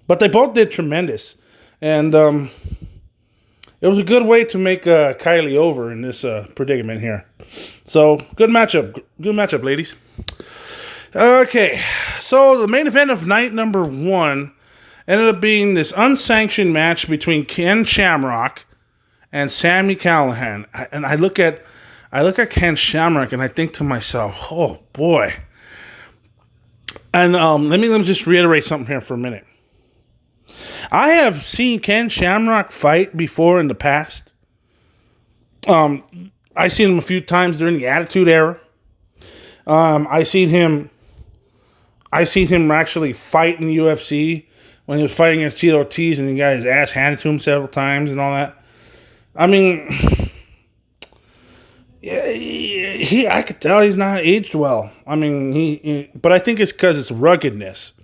But they both did tremendous. And it was a good way to make Kylie over in this predicament here. So, good matchup. Good matchup, ladies. Okay, so the main event of night number 1 ended up being this unsanctioned match between Ken Shamrock and Sami Callihan. And I look at Ken Shamrock and I think to myself, oh boy. And let me just reiterate something here for a minute. I have seen Ken Shamrock fight before in the past. I've seen him a few times during the Attitude Era. I seen him actually fight in the UFC when he was fighting against Tito Ortiz and he got his ass handed to him several times and all that. I mean, yeah, I could tell he's not aged well. I mean, but I think it's because it's ruggedness.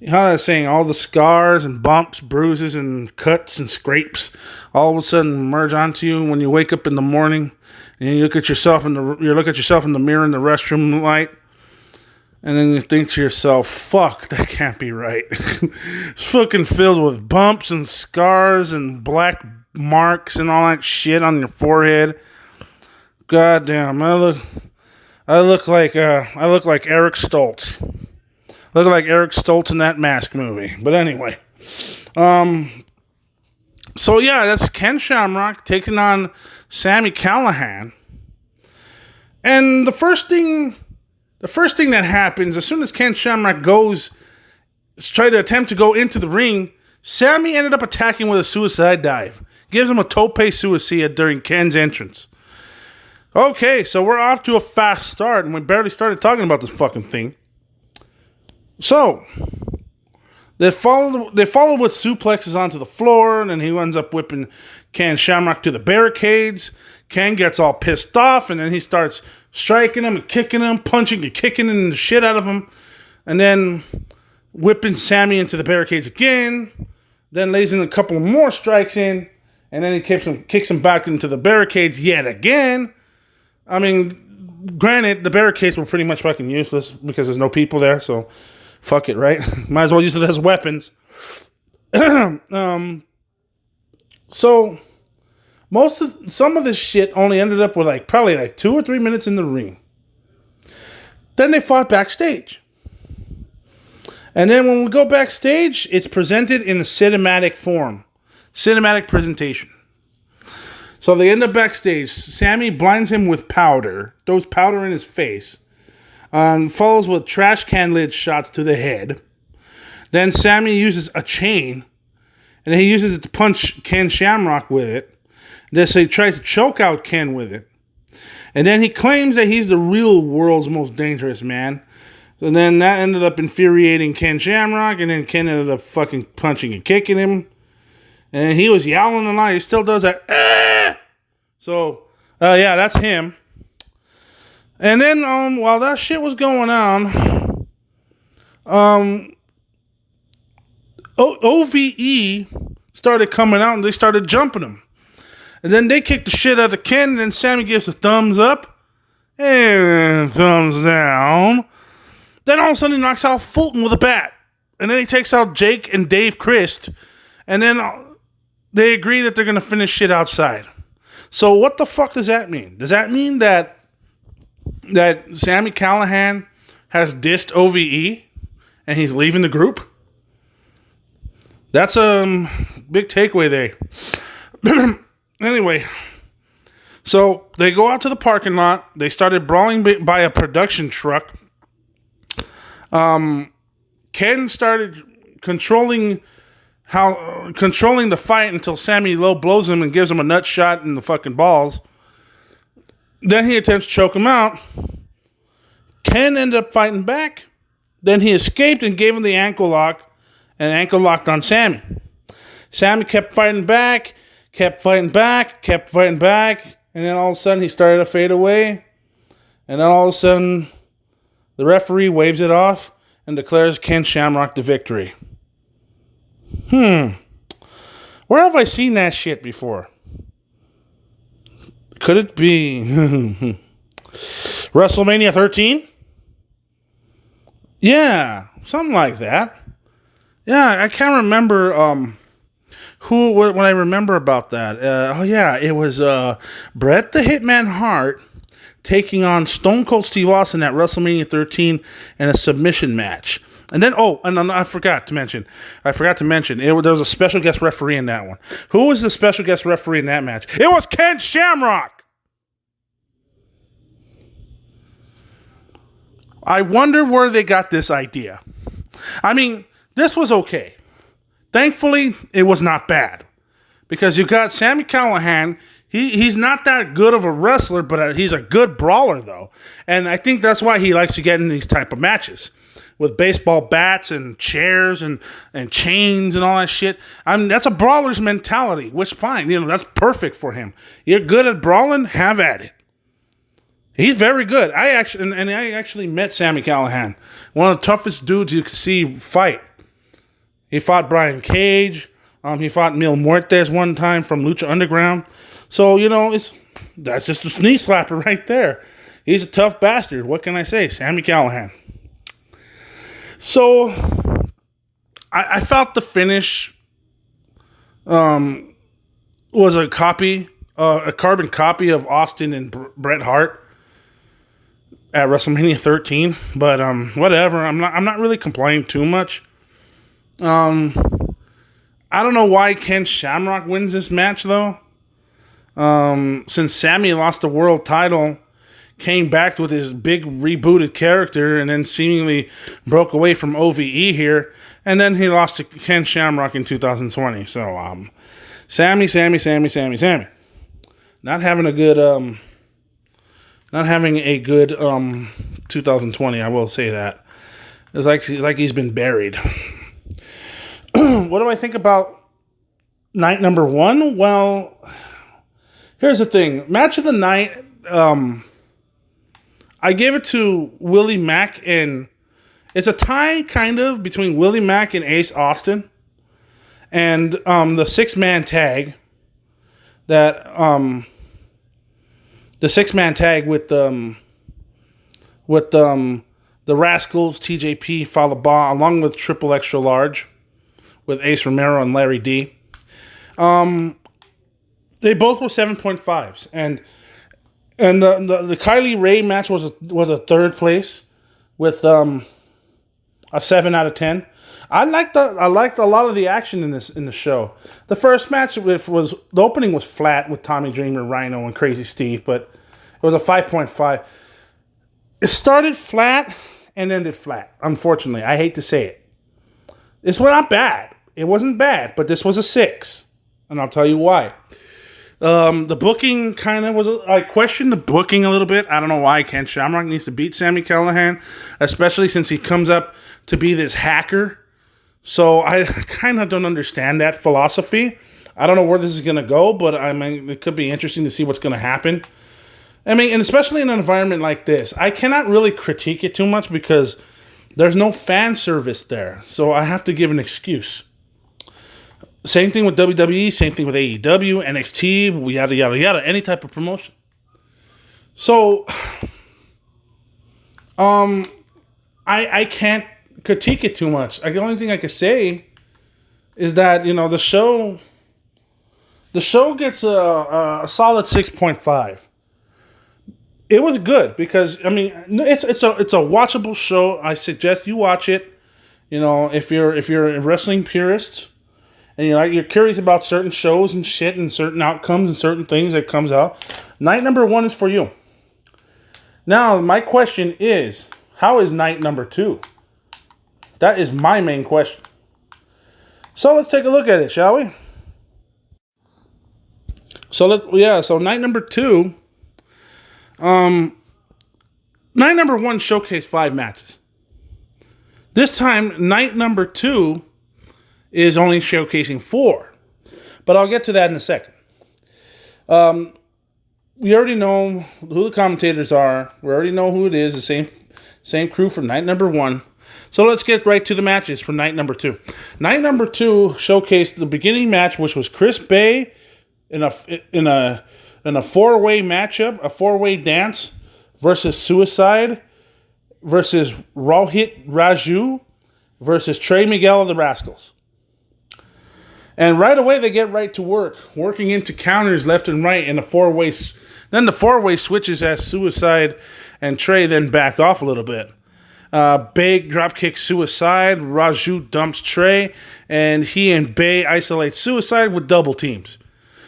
How am I saying? All the scars and bumps, bruises and cuts and scrapes all of a sudden merge onto you when you wake up in the morning and you look at yourself in the mirror in the restroom light. And then you think to yourself, fuck, that can't be right. It's fucking filled with bumps and scars and black marks and all that shit on your forehead. God damn, I look like Eric Stoltz. Look like Eric Stoltz in that Mask movie. But anyway. So yeah, that's Ken Shamrock taking on Sami Callihan. And the first thing that happens, as soon as Ken Shamrock goes, try to attempt to go into the ring, Sami ended up attacking with a suicide dive. Gives him a tope suicida during Ken's entrance. Okay, so we're off to a fast start, and we barely started talking about this fucking thing. So, they follow with suplexes onto the floor, and then he ends up whipping Ken Shamrock to the barricades. Ken gets all pissed off, and then he starts striking him and kicking him, punching and kicking the shit out of him, and then whipping Sami into the barricades again. Then lays in a couple more strikes in, and then he kicks him back into the barricades yet again. I mean, granted, the barricades were pretty much fucking useless because there's no people there, so fuck it, right? Might as well use it as weapons. So some of this shit only ended up with probably 2 or 3 minutes in the ring. Then they fought backstage. And then when we go backstage, it's presented in a cinematic form. Cinematic presentation. So they end up backstage. Sami blinds him with powder. Throws powder in his face. Follows with trash can lid shots to the head. Then Sami uses a chain. And then he uses it to punch Ken Shamrock with it. Then so he tries to choke out Ken with it. And then he claims that he's the real world's most dangerous man. So then that ended up infuriating Ken Shamrock. And then Ken ended up fucking punching and kicking him. And he was yowling a lot. He still does that. Ah! So, yeah, that's him. And then, while that shit was going on, OVE started coming out and they started jumping him. And then they kicked the shit out of Ken, and then Sami gives a thumbs up and thumbs down. Then all of a sudden he knocks out Fulton with a bat. And then he takes out Jake and Dave Christ. And then they agree that they're going to finish shit outside. So what the fuck does that mean? Does that mean that Sami Callihan has dissed OVE and he's leaving the group? That's a big takeaway there. Anyway, so they go out to the parking lot. They started brawling by a production truck. Ken started controlling the fight until Sami low blows him and gives him a nut shot in the fucking balls. Then he attempts to choke him out. Ken ended up fighting back. Then he escaped and gave him the ankle lock and ankle locked on Sami. Sami kept fighting back, and then all of a sudden he started to fade away. And then all of a sudden the referee waves it off and declares Ken Shamrock the victory. Where have I seen that shit before? Could it be WrestleMania 13? Yeah, something like that. Yeah, I can't remember what I remember about that. It was Bret the Hitman Hart taking on Stone Cold Steve Austin at WrestleMania 13 in a submission match. And then, I forgot to mention, there was a special guest referee in that one. Who was the special guest referee in that match? It was Ken Shamrock! I wonder where they got this idea. I mean, this was okay. Thankfully, it was not bad. Because you got Sami Callihan. He's not that good of a wrestler, but he's a good brawler, though. And I think that's why he likes to get in these type of matches. With baseball bats and chairs and chains and all that shit. I mean, that's a brawler's mentality, which fine. That's perfect for him. You're good at brawling, have at it. He's very good. I actually met Sami Callihan. One of the toughest dudes you could see fight. He fought Brian Cage. He fought Mil Muertes one time from Lucha Underground. So, that's just a knee slapper right there. He's a tough bastard. What can I say? Sami Callihan. So I felt the finish was a carbon copy of Austin and Bret Hart at WrestleMania 13, but whatever. I'm not really complaining too much. I don't know why Ken Shamrock wins this match though. Since Sammy lost the world title, came back with his big rebooted character, and then seemingly broke away from OVE here, and then he lost to Ken Shamrock in 2020. So Sammy, not having a good 2020. I will say that. It's like he's been buried. What do I think about night number 1? Well, here's the thing. Match of the night, I gave it to Willie Mack, and it's a tie kind of between Willie Mack and Ace Austin, and the 6-man tag that the 6-man tag with the Rascals, TJP, Falaba, along with Triple Extra Large with Ace Romero and Larry D. They both were 7.5s, and the Kylie Ray match was a third place with a 7 out of 10. I liked a lot of the action in the show. The first match the opening was flat with Tommy Dreamer, Rhino, and Crazy Steve, but it was a 5.5. It started flat and ended flat. Unfortunately, I hate to say it. This was not bad. It wasn't bad, but this was a 6, and I'll tell you why. The booking kind of was... I questioned the booking a little bit. I don't know why Ken Shamrock needs to beat Sami Callihan, especially since he comes up to be this hacker. So I kind of don't understand that philosophy. I don't know where this is going to go, but I mean, it could be interesting to see what's going to happen. I mean, and especially in an environment like this, I cannot really critique it too much because there's no fan service there. So I have to give an excuse. Same thing with WWE, same thing with AEW, NXT, yada, yada, yada, any type of promotion. So, I can't critique it too much. The only thing I can say is that, the show gets a solid 6.5. It was good because, I mean, it's a watchable show. I suggest you watch it. If you're a wrestling purist, and you're curious about certain shows and shit and certain outcomes and certain things that comes out, night number 1 is for you. Now, my question is, how is night number 2? That is my main question. So let's take a look at it, shall we? So night number 2, night number 1 showcased 5 matches. This time, night number 2 is only showcasing 4. But I'll get to that in a second. We already know who the commentators are. We already know who it is. The same crew for night number 1. So let's get right to the matches for night number 2. Night number 2 showcased the beginning match, which was Chris Bay in a 4-way matchup, a 4-way dance versus Suicide versus Rohit Raju versus Trey Miguel of the Rascals. And right away, they get right to work, working into counters left and right in a 4-way. Then the 4-way switches as Suicide and Trey then back off a little bit. Bay dropkick Suicide, Raju dumps Trey, and he and Bay isolate Suicide with double teams.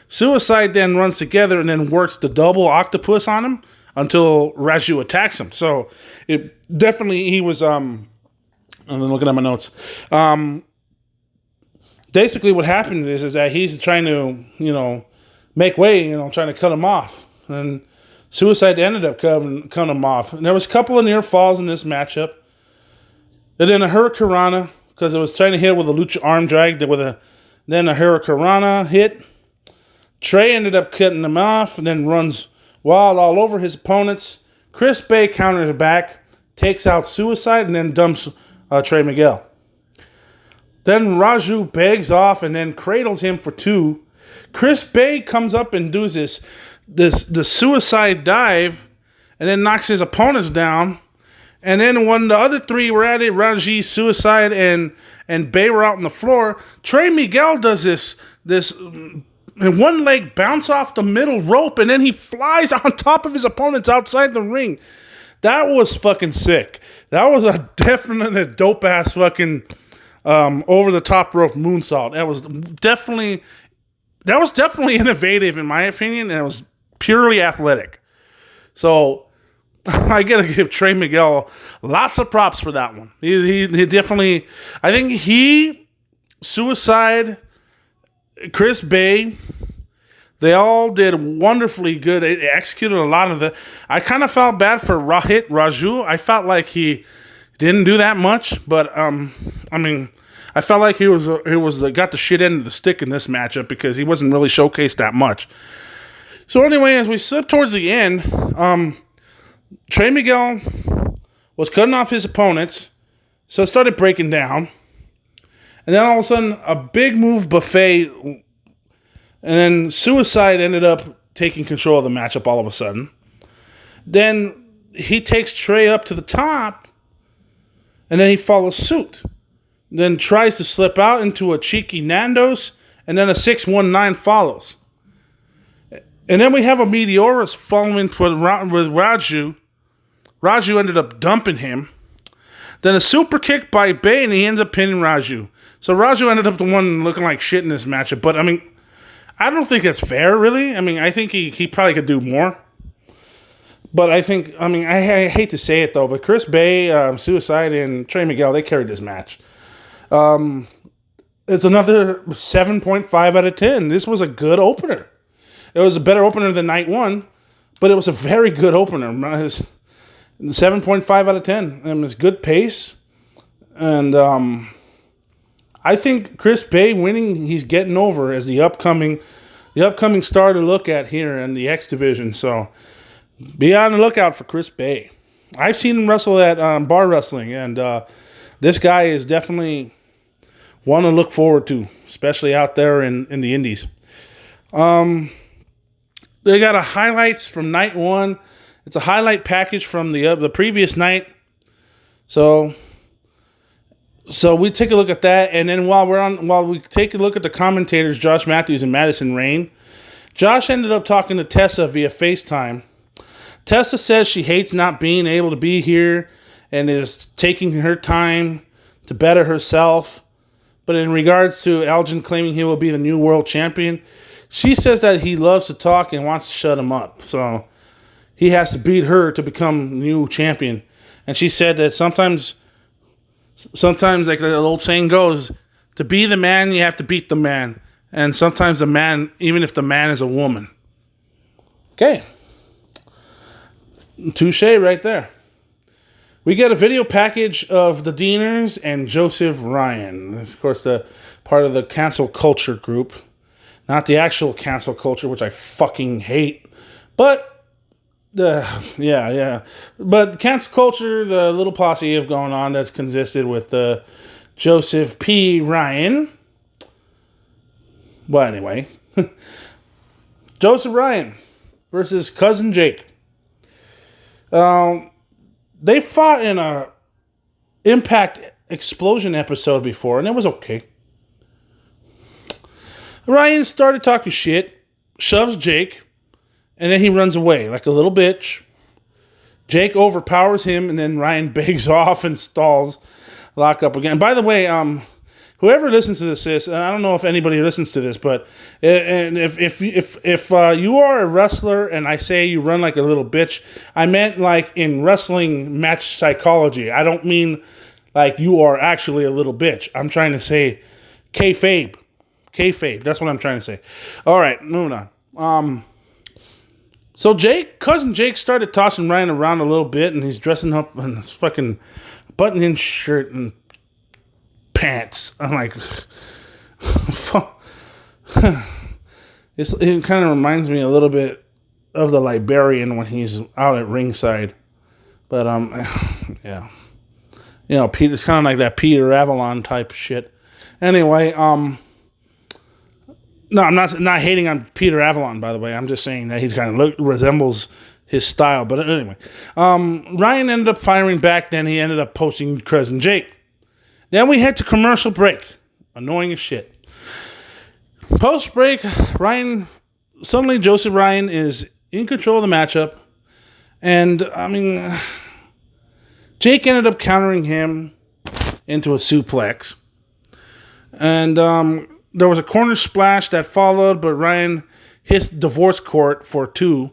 Suicide then runs together and then works the double octopus on him until Raju attacks him. So it definitely, he was, I'm looking at my notes. Basically, what happened is that he's trying to, make way, trying to cut him off. And Suicide ended up cutting him off. And there was a couple of near falls in this matchup. And then a Hurricanrana, because it was trying to hit with a lucha arm drag, then a Hurricanrana hit. Trey ended up cutting him off and then runs wild all over his opponents. Chris Bay counters back, takes out Suicide, and then dumps Trey Miguel. Then Raju begs off and then cradles him for 2. Chris Bay comes up and does the suicide dive and then knocks his opponents down. And then when the other three were at it, Raji, Suicide, and Bay were out on the floor, Trey Miguel does this one leg bounce off the middle rope, and then he flies on top of his opponents outside the ring. That was fucking sick. That was a definite dope ass fucking over the top rope moonsault. That was definitely innovative in my opinion, and it was purely athletic. So I gotta give Trey Miguel lots of props for that one. He definitely, I think he, Suicide, Chris Bay, they all did wonderfully good. They executed a lot of the. I kind of felt bad for Raju. I felt like he didn't do that much, but I mean, I felt like he was got the shit end of the stick in this matchup because he wasn't really showcased that much. So anyway, as we slip towards the end, Trey Miguel was cutting off his opponents, so it started breaking down. And then all of a sudden, a big move buffet, and then Suicide ended up taking control of the matchup all of a sudden. Then he takes Trey up to the top, and then he follows suit. Then tries to slip out into a cheeky Nando's, and then a 619 follows. And then we have a Meteorus following with Raju. Raju ended up dumping him. Then a super kick by Bay, and he ends up pinning Raju. So Raju ended up the one looking like shit in this matchup. But, I mean, I don't think that's fair, really. I mean, I think he probably could do more. But I think, I mean, I hate to say it, though, but Chris Bay, Suicide, and Trey Miguel, they carried this match. It's another 7.5 out of 10. This was a good opener. It was a better opener than night one, but it was a very good opener. 7.5 out of 10. It's good pace. And I think Chris Bay winning, he's getting over as the upcoming star to look at here in the X division. So be on the lookout for Chris Bay. I've seen him wrestle at bar wrestling, and this guy is definitely one to look forward to, especially out there in the indies. They got a highlights from night one. It's a highlight package from the previous night. So we take a look at that, and then while we take a look at the commentators, Josh Matthews and Madison Rain, Josh ended up talking to Tessa via FaceTime. Tessa says she hates not being able to be here and is taking her time to better herself. But in regards to Elgin claiming he will be the new world champion, she says that he loves to talk and wants to shut him up. So he has to beat her to become new champion. And she said that sometimes like the old saying goes, to be the man, you have to beat the man. And sometimes the man, even if the man is a woman. Okay. Touche right there. We get a video package of the Deaners and Joseph Ryan. This is, of course, the part of the cancel culture group. Not the actual cancel culture, which I fucking hate. But, But cancel culture, the little posse of going on that's consisted with Joseph P. Ryan. Well, anyway. Joseph Ryan versus Cousin Jake. They fought in a Impact Explosion episode before, and it was okay. Ryan started talking shit, shoves Jake, and then he runs away like a little bitch. Jake overpowers him, and then Ryan begs off and stalls. Lock up again. By the way, whoever listens to this, and I don't know if anybody listens to this, but if you are a wrestler and I say you run like a little bitch, I meant like in wrestling match psychology. I don't mean like you are actually a little bitch. I'm trying to say kayfabe. Kayfabe. That's what I'm trying to say. All right, moving on. So Cousin Jake started tossing Ryan around a little bit, and he's dressing up in this fucking button-in shirt and pants. I'm like, it kind of reminds me a little bit of the Liberian when he's out at ringside. But yeah, you know, Peter's kind of like that Peter Avalon type shit. Anyway, no, I'm not hating on Peter Avalon, by the way. I'm just saying that he kind of resembles his style. But anyway, Ryan ended up firing back. Then he ended up posting Cousin Jake. Then we head to commercial break. Annoying as shit. Post break, suddenly Joseph Ryan is in control of the matchup. And, I mean, Jake ended up countering him into a suplex. And there was a corner splash that followed, but Ryan hits divorce court for 2.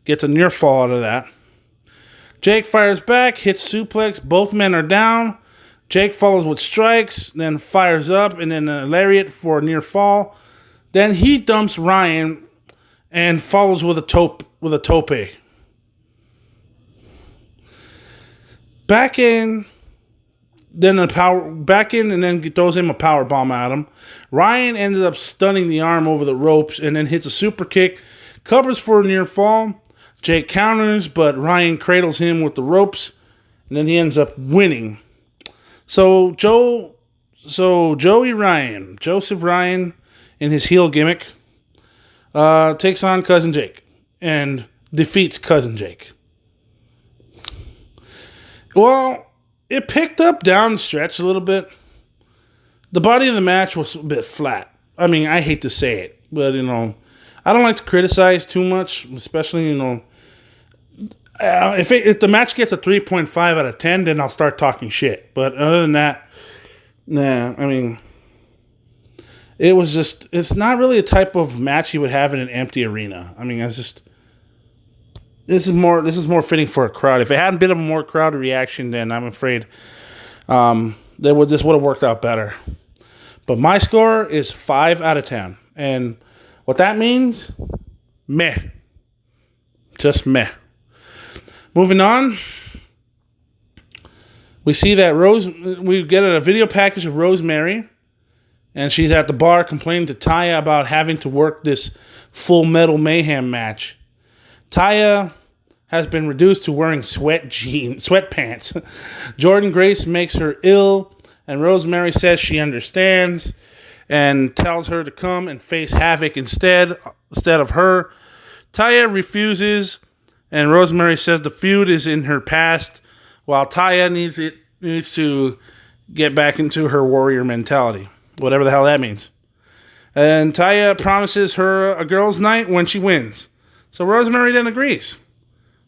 Gets a near fall out of that. Jake fires back, hits suplex. Both men are down. Jake follows with strikes, then fires up, and then a lariat for a near fall. Then he dumps Ryan and follows with a tope. Back in, and then throws him a power bomb at him. Ryan ended up stunning the arm over the ropes and then hits a super kick, covers for a near fall. Jake counters, but Ryan cradles him with the ropes, and then he ends up winning. So Joseph Ryan, in his heel gimmick, takes on Cousin Jake and defeats Cousin Jake. Well, it picked up down the stretch a little bit. The body of the match was a bit flat. I mean, I hate to say it, but, I don't like to criticize too much, especially, if the match gets a 3.5 out of 10, then I'll start talking shit. But other than that, nah, I mean, it's not really a type of match you would have in an empty arena. I mean, this is more fitting for a crowd. If it hadn't been a more crowd reaction, then I'm afraid this would have worked out better. But my score is 5 out of 10. And what that means, meh. Just meh. Moving on, we see that we get a video package of Rosemary, and she's at the bar complaining to Taya about having to work this Full Metal Mayhem match. Taya has been reduced to wearing sweatpants. Jordan Grace makes her ill, and Rosemary says she understands and tells her to come and face Havoc instead of her. Taya refuses, and Rosemary says the feud is in her past, while Taya needs to get back into her warrior mentality, whatever the hell that means. And Taya promises her a girls' night when she wins. So Rosemary then agrees.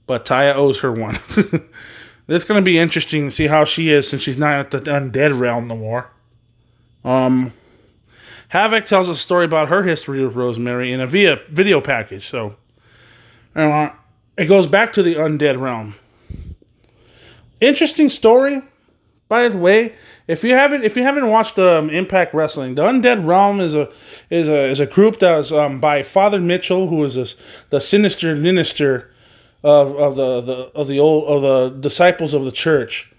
But Taya owes her one. It's going to be interesting to see how she is since she's not at the undead realm no more. Havoc tells a story about her history with Rosemary in a video package. So it goes back to the undead realm. Interesting story. By the way, if you haven't watched Impact Wrestling, the Undead Realm is a group that was by Father Mitchell, who is the sinister minister of the disciples of the church.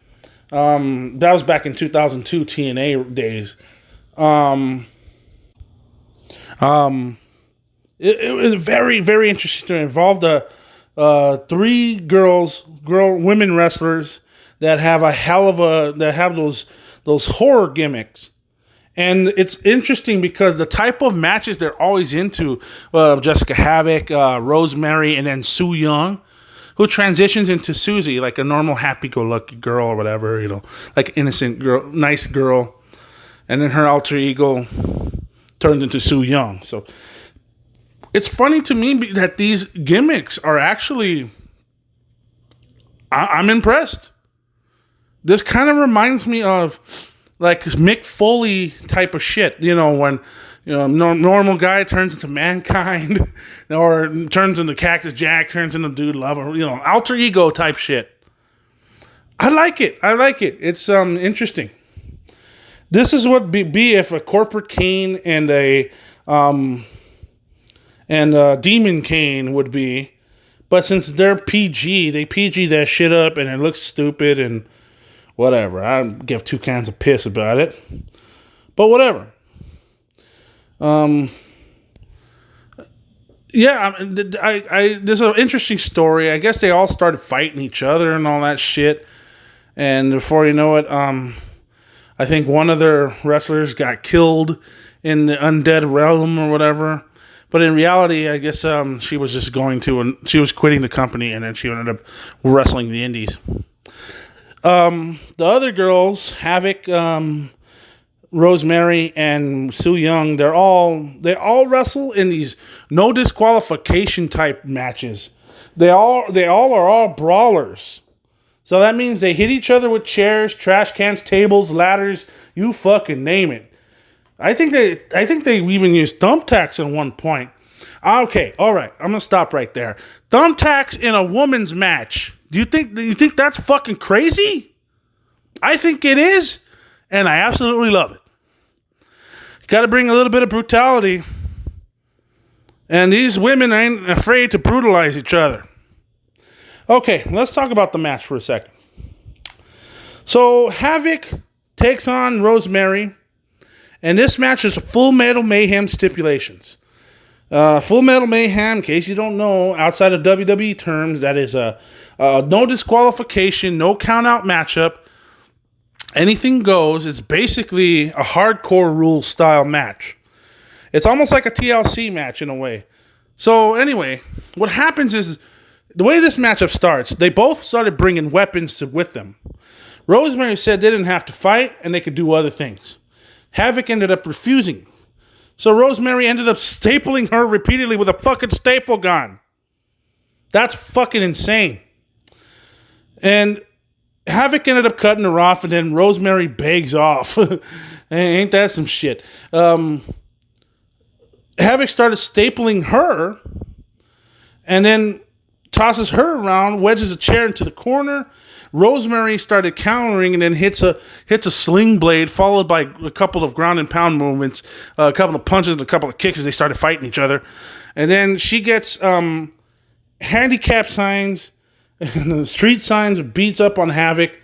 That was back in 2002 TNA days. It was very, very interesting. It involved 3 women wrestlers that have those horror gimmicks. And it's interesting because the type of matches they're always into, Jessica Havoc, Rosemary, and then Su Yung, who transitions into Susie, like a normal happy-go-lucky girl or whatever, like innocent girl, nice girl. And then her alter ego turns into Su Yung. So it's funny to me that these gimmicks are actually... I'm impressed. This kind of reminds me of like Mick Foley type of shit. When normal guy turns into Mankind, or turns into Cactus Jack, turns into Dude Love, or alter ego type shit. I like it. It's interesting. This is what be if a corporate Kane and a Demon Kane would be, but since they're PG, they PG that shit up, and it looks stupid and. Whatever. I don't give 2 cans of piss about it. But whatever. There's an interesting story. I guess they all started fighting each other and all that shit. And before you know it, I think one of their wrestlers got killed in the undead realm or whatever. But in reality, I guess she was just going to, and she was quitting the company, and then she ended up wrestling the indies. The other girls, Havoc, Rosemary, and Su Yung, they all wrestle in these no disqualification type matches. They all are all brawlers. So that means they hit each other with chairs, trash cans, tables, ladders, you fucking name it. I think they even used thumbtacks at one point. Okay, all right, I'm gonna stop right there. Thumbtacks in a woman's match. Do you think that's fucking crazy? I think it is, and I absolutely love it. Got to bring a little bit of brutality, and these women ain't afraid to brutalize each other. Okay, let's talk about the match for a second. So Havoc takes on Rosemary, and this match is Full Metal Mayhem stipulations. Full Metal Mayhem, in case you don't know, outside of WWE terms, that is a no disqualification, no count-out matchup. Anything goes. It's basically a hardcore rules style match. It's almost like a TLC match in a way. So anyway, what happens is, the way this matchup starts, they both started bringing weapons with them. Rosemary said they didn't have to fight and they could do other things. Havoc ended up refusing. So Rosemary ended up stapling her repeatedly with a fucking staple gun. That's fucking insane. And Havoc ended up cutting her off, and then Rosemary begs off. Ain't that some shit? Havoc started stapling her, and then tosses her around, wedges a chair into the corner. Rosemary started countering, and then hits a sling blade, followed by a couple of ground and pound movements, a couple of punches, and a couple of kicks as they started fighting each other. And then she gets handicap signs and the street signs, beats up on Havoc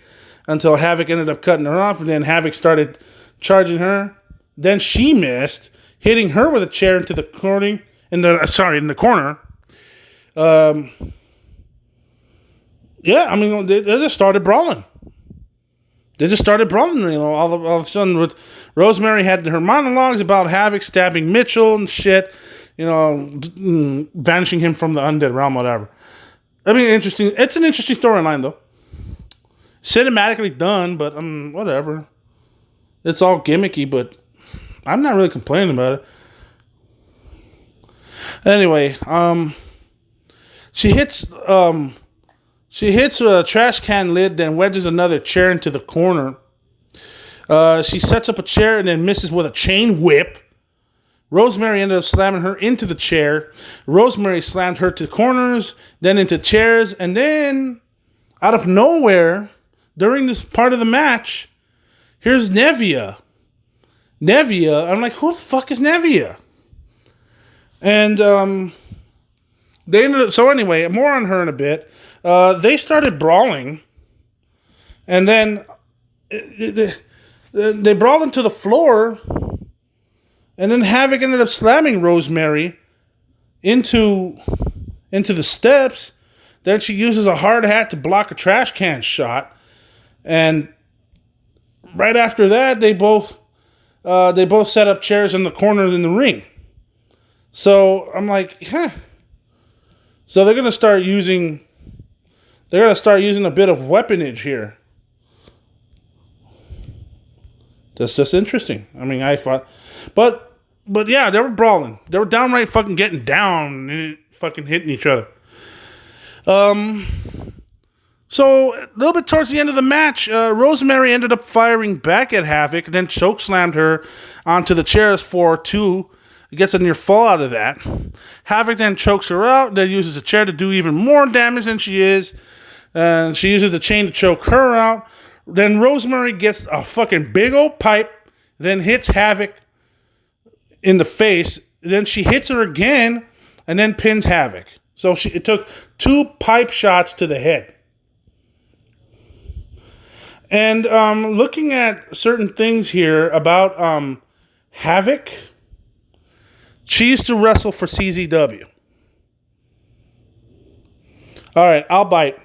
until Havoc ended up cutting her off, and then Havoc started charging her. Then she missed, hitting her with a chair into the corner. In the corner. Yeah, I mean, they just started brawling. All of a sudden, with Rosemary had her monologues about Havoc stabbing Mitchell and shit, vanishing him from the undead realm, whatever. I mean, interesting. It's an interesting storyline, though. Cinematically done, but whatever. It's all gimmicky, but I'm not really complaining about it. Anyway, she hits a trash can lid, then wedges another chair into the corner. She sets up a chair and then misses with a chain whip. Rosemary ended up slamming her into the chair. Rosemary slammed her to corners, then into chairs, and then, out of nowhere, during this part of the match, here's Nevia. I'm like, who the fuck is Nevia? And they ended up. So anyway, more on her in a bit. They started brawling, and then they brawled into the floor. And then Havoc ended up slamming Rosemary into the steps. Then she uses a hard hat to block a trash can shot. And right after that, they both set up chairs in the corners in the ring. So I'm like, huh. So they're gonna start using a bit of weaponage here. That's just interesting. I mean, I thought, but yeah, they were brawling. They were downright fucking getting down and fucking hitting each other. So a little bit towards the end of the match, Rosemary ended up firing back at Havoc, then choke slammed her onto the chairs for 2. Gets a near fall out of that. Havoc then chokes her out, then uses a chair to do even more damage than she is. She uses the chain to choke her out. Then Rosemary gets a fucking big old pipe, then hits Havoc in the face. Then she hits her again, and then pins Havoc. So it took 2 pipe shots to the head. And looking at certain things here about Havoc, she used to wrestle for CZW. All right, I'll bite.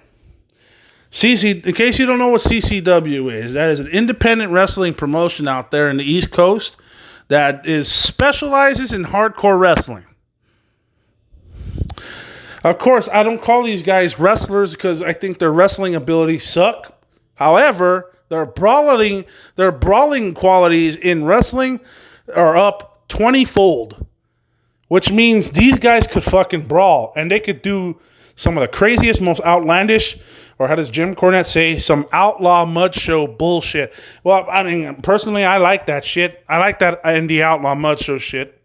In case you don't know what CCW is, that is an independent wrestling promotion out there in the East Coast that specializes in hardcore wrestling. Of course, I don't call these guys wrestlers because I think their wrestling abilities suck. However, their brawling qualities in wrestling are up 20-fold, which means these guys could fucking brawl and they could do some of the craziest, most outlandish, or how does Jim Cornette say, some outlaw mud show bullshit. Well, I mean, personally, I like that shit. I like that indie outlaw mud show shit.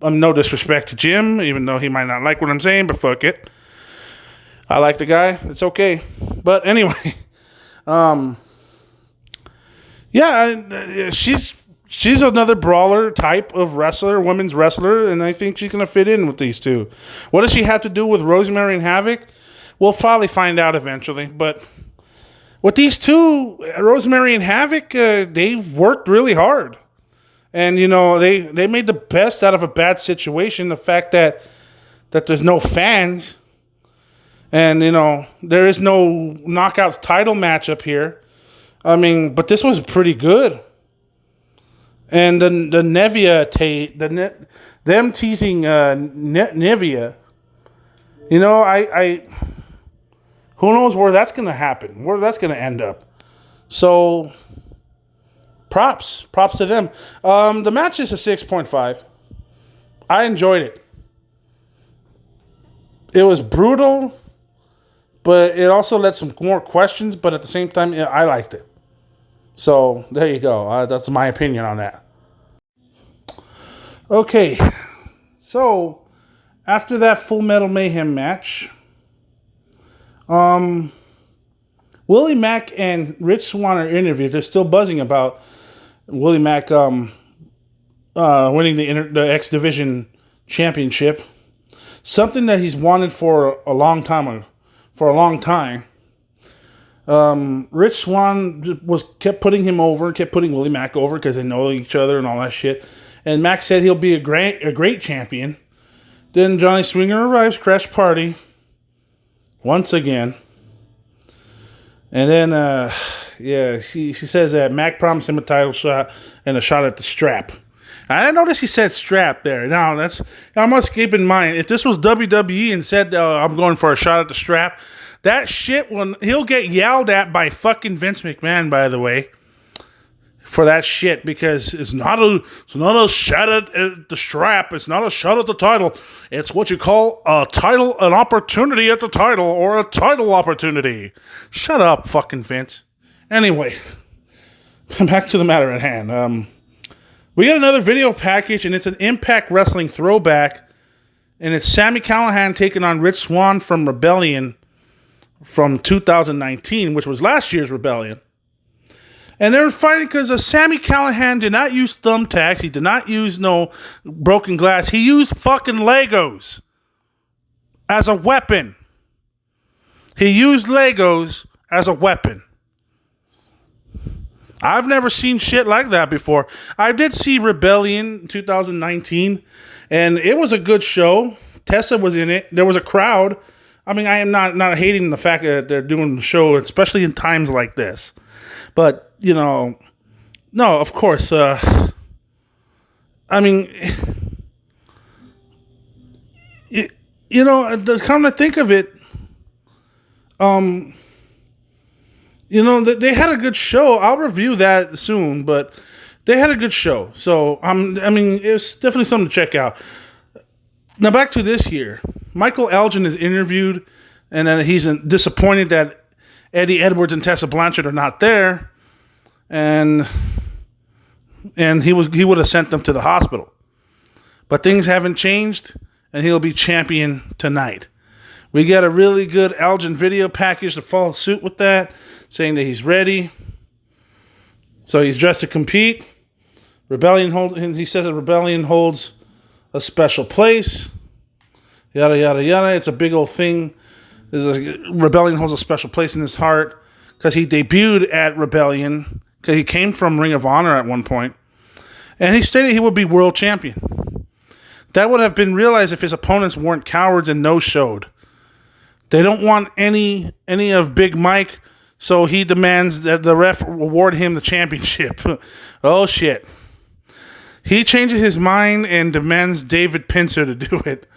No disrespect to Jim, even though he might not like what I'm saying, but fuck it. I like the guy. It's okay. But anyway, she's another brawler type of wrestler, women's wrestler, and I think she's going to fit in with these two. What does she have to do with Rosemary and Havoc? We'll probably find out eventually. But with these two, Rosemary and Havoc, they've worked really hard. And, you know, they made the best out of a bad situation. The fact that there's no fans and, you know, there is no knockouts title match up here. I mean, but this was pretty good. And the Nevia, them teasing Nevia, you know, I who knows where that's going to happen, where that's going to end up. So... Props to them. The match is a 6.5. I enjoyed it. It was brutal, but it also led some more questions, but at the same time, I liked it. So, there you go. That's my opinion on that. Okay. So, after that Full Metal Mayhem match, Willie Mack and Rich Swann are interviewed. They're still buzzing about Willie Mack winning the X Division championship, something that he's wanted for a long time. Rich Swann kept putting him over, kept putting Willie Mack over because they know each other and all that shit. And Mack said he'll be a great champion. Then Johnny Swinger arrives, crash party once again. And then, she says that Mac promised him a title shot and a shot at the strap. I noticed he said strap there. Now, I must keep in mind, if this was WWE and said, I'm going for a shot at the strap, that shit, he'll get yelled at by fucking Vince McMahon, by the way, for that shit, because it's not a shot at the strap. It's not a shot at the title. It's what you call an opportunity at the title, or a title opportunity. Shut up, fucking Vince. Anyway, back to the matter at hand. We got another video package, and it's an Impact Wrestling throwback, and it's Sami Callihan taking on Rich Swann from Rebellion from 2019, which was last year's Rebellion. And they're fighting because Sami Callihan did not use thumbtacks. He did not use no broken glass. He used fucking Legos as a weapon. He used Legos as a weapon. I've never seen shit like that before. I did see Rebellion 2019, and it was a good show. Tessa was in it. There was a crowd. I mean, I am not hating the fact that they're doing the show, especially in times like this. But, you know, no, of course. I mean, you know, come to think of it, you know, they had a good show. I'll review that soon, but they had a good show. So, I mean, it's definitely something to check out. Now, back to this year. Michael Elgin is interviewed, and then he's disappointed that Eddie Edwards and Tessa Blanchard are not there, and he would have sent them to the hospital. But things haven't changed, and he'll be champion tonight. We got a really good Elgin video package to follow suit with that, saying that he's ready. So he's dressed to compete. He says that Rebellion holds a special place. Yada, yada, yada. It's a big old thing. Rebellion holds a special place in his heart because he debuted at Rebellion, because he came from Ring of Honor at one point, and he stated he would be world champion. That would have been realized if his opponents weren't cowards and no-showed. They don't want any of Big Mike, so he demands that the ref award him the championship. Oh, shit. He changes his mind and demands David Pincer to do it.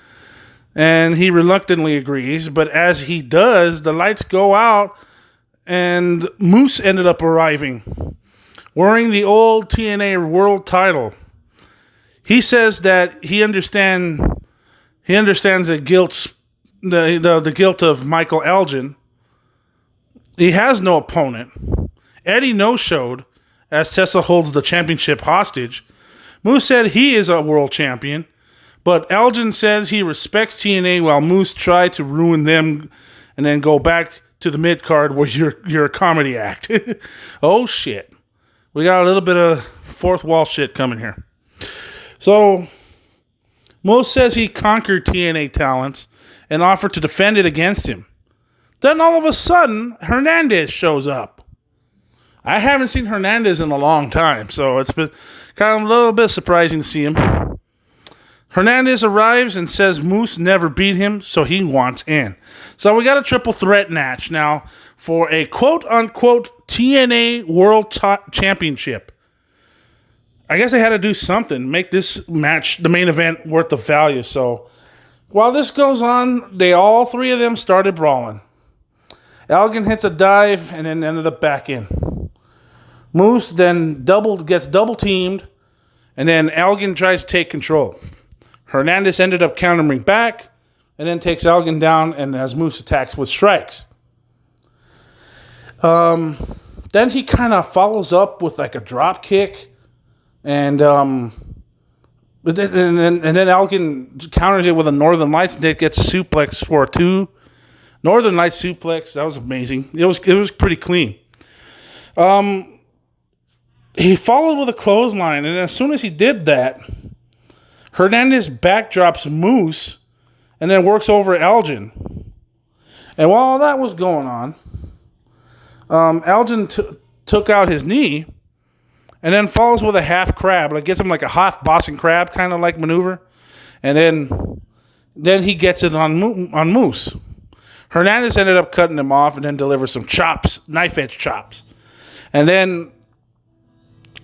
And he reluctantly agrees, but as he does, the lights go out, and Moose ended up arriving, wearing the old TNA World title. He says that he understands the guilt of Michael Elgin. He has no opponent. Eddie no-showed as Tessa holds the championship hostage. Moose said he is a world champion, but Elgin says he respects TNA while Moose tried to ruin them and then go back to the mid-card where you're a comedy act. Oh, shit. We got a little bit of fourth wall shit coming here. So, Moose says he conquered TNA talents and offered to defend it against him. Then all of a sudden, Hernandez shows up. I haven't seen Hernandez in a long time, so it's been kind of a little bit surprising to see him. Hernandez arrives and says Moose never beat him, so he wants in. So we got a triple threat match now for a quote-unquote TNA World Championship. I guess I had to do something, make this match, the main event, worth the value. So while this goes on, all three of them started brawling. Elgin hits a dive and then ended up back in. Moose then gets double teamed, and then Elgin tries to take control. Hernandez ended up countering back, and then takes Elgin down, and as Moose attacks with strikes. Then he kind of follows up with like a drop kick, and then Elgin counters it with a Northern Lights, and it gets a suplex for a 2. Northern Lights suplex, that was amazing. It was pretty clean. He followed with a clothesline, and as soon as he did that, Hernandez backdrops Moose and then works over Elgin. And while all that was going on, Elgin took out his knee and then follows with a half crab. Like gets him like a half Boston crab kind of like maneuver. And then he gets it on Moose. Hernandez ended up cutting him off and then delivers some chops, knife edge chops. And then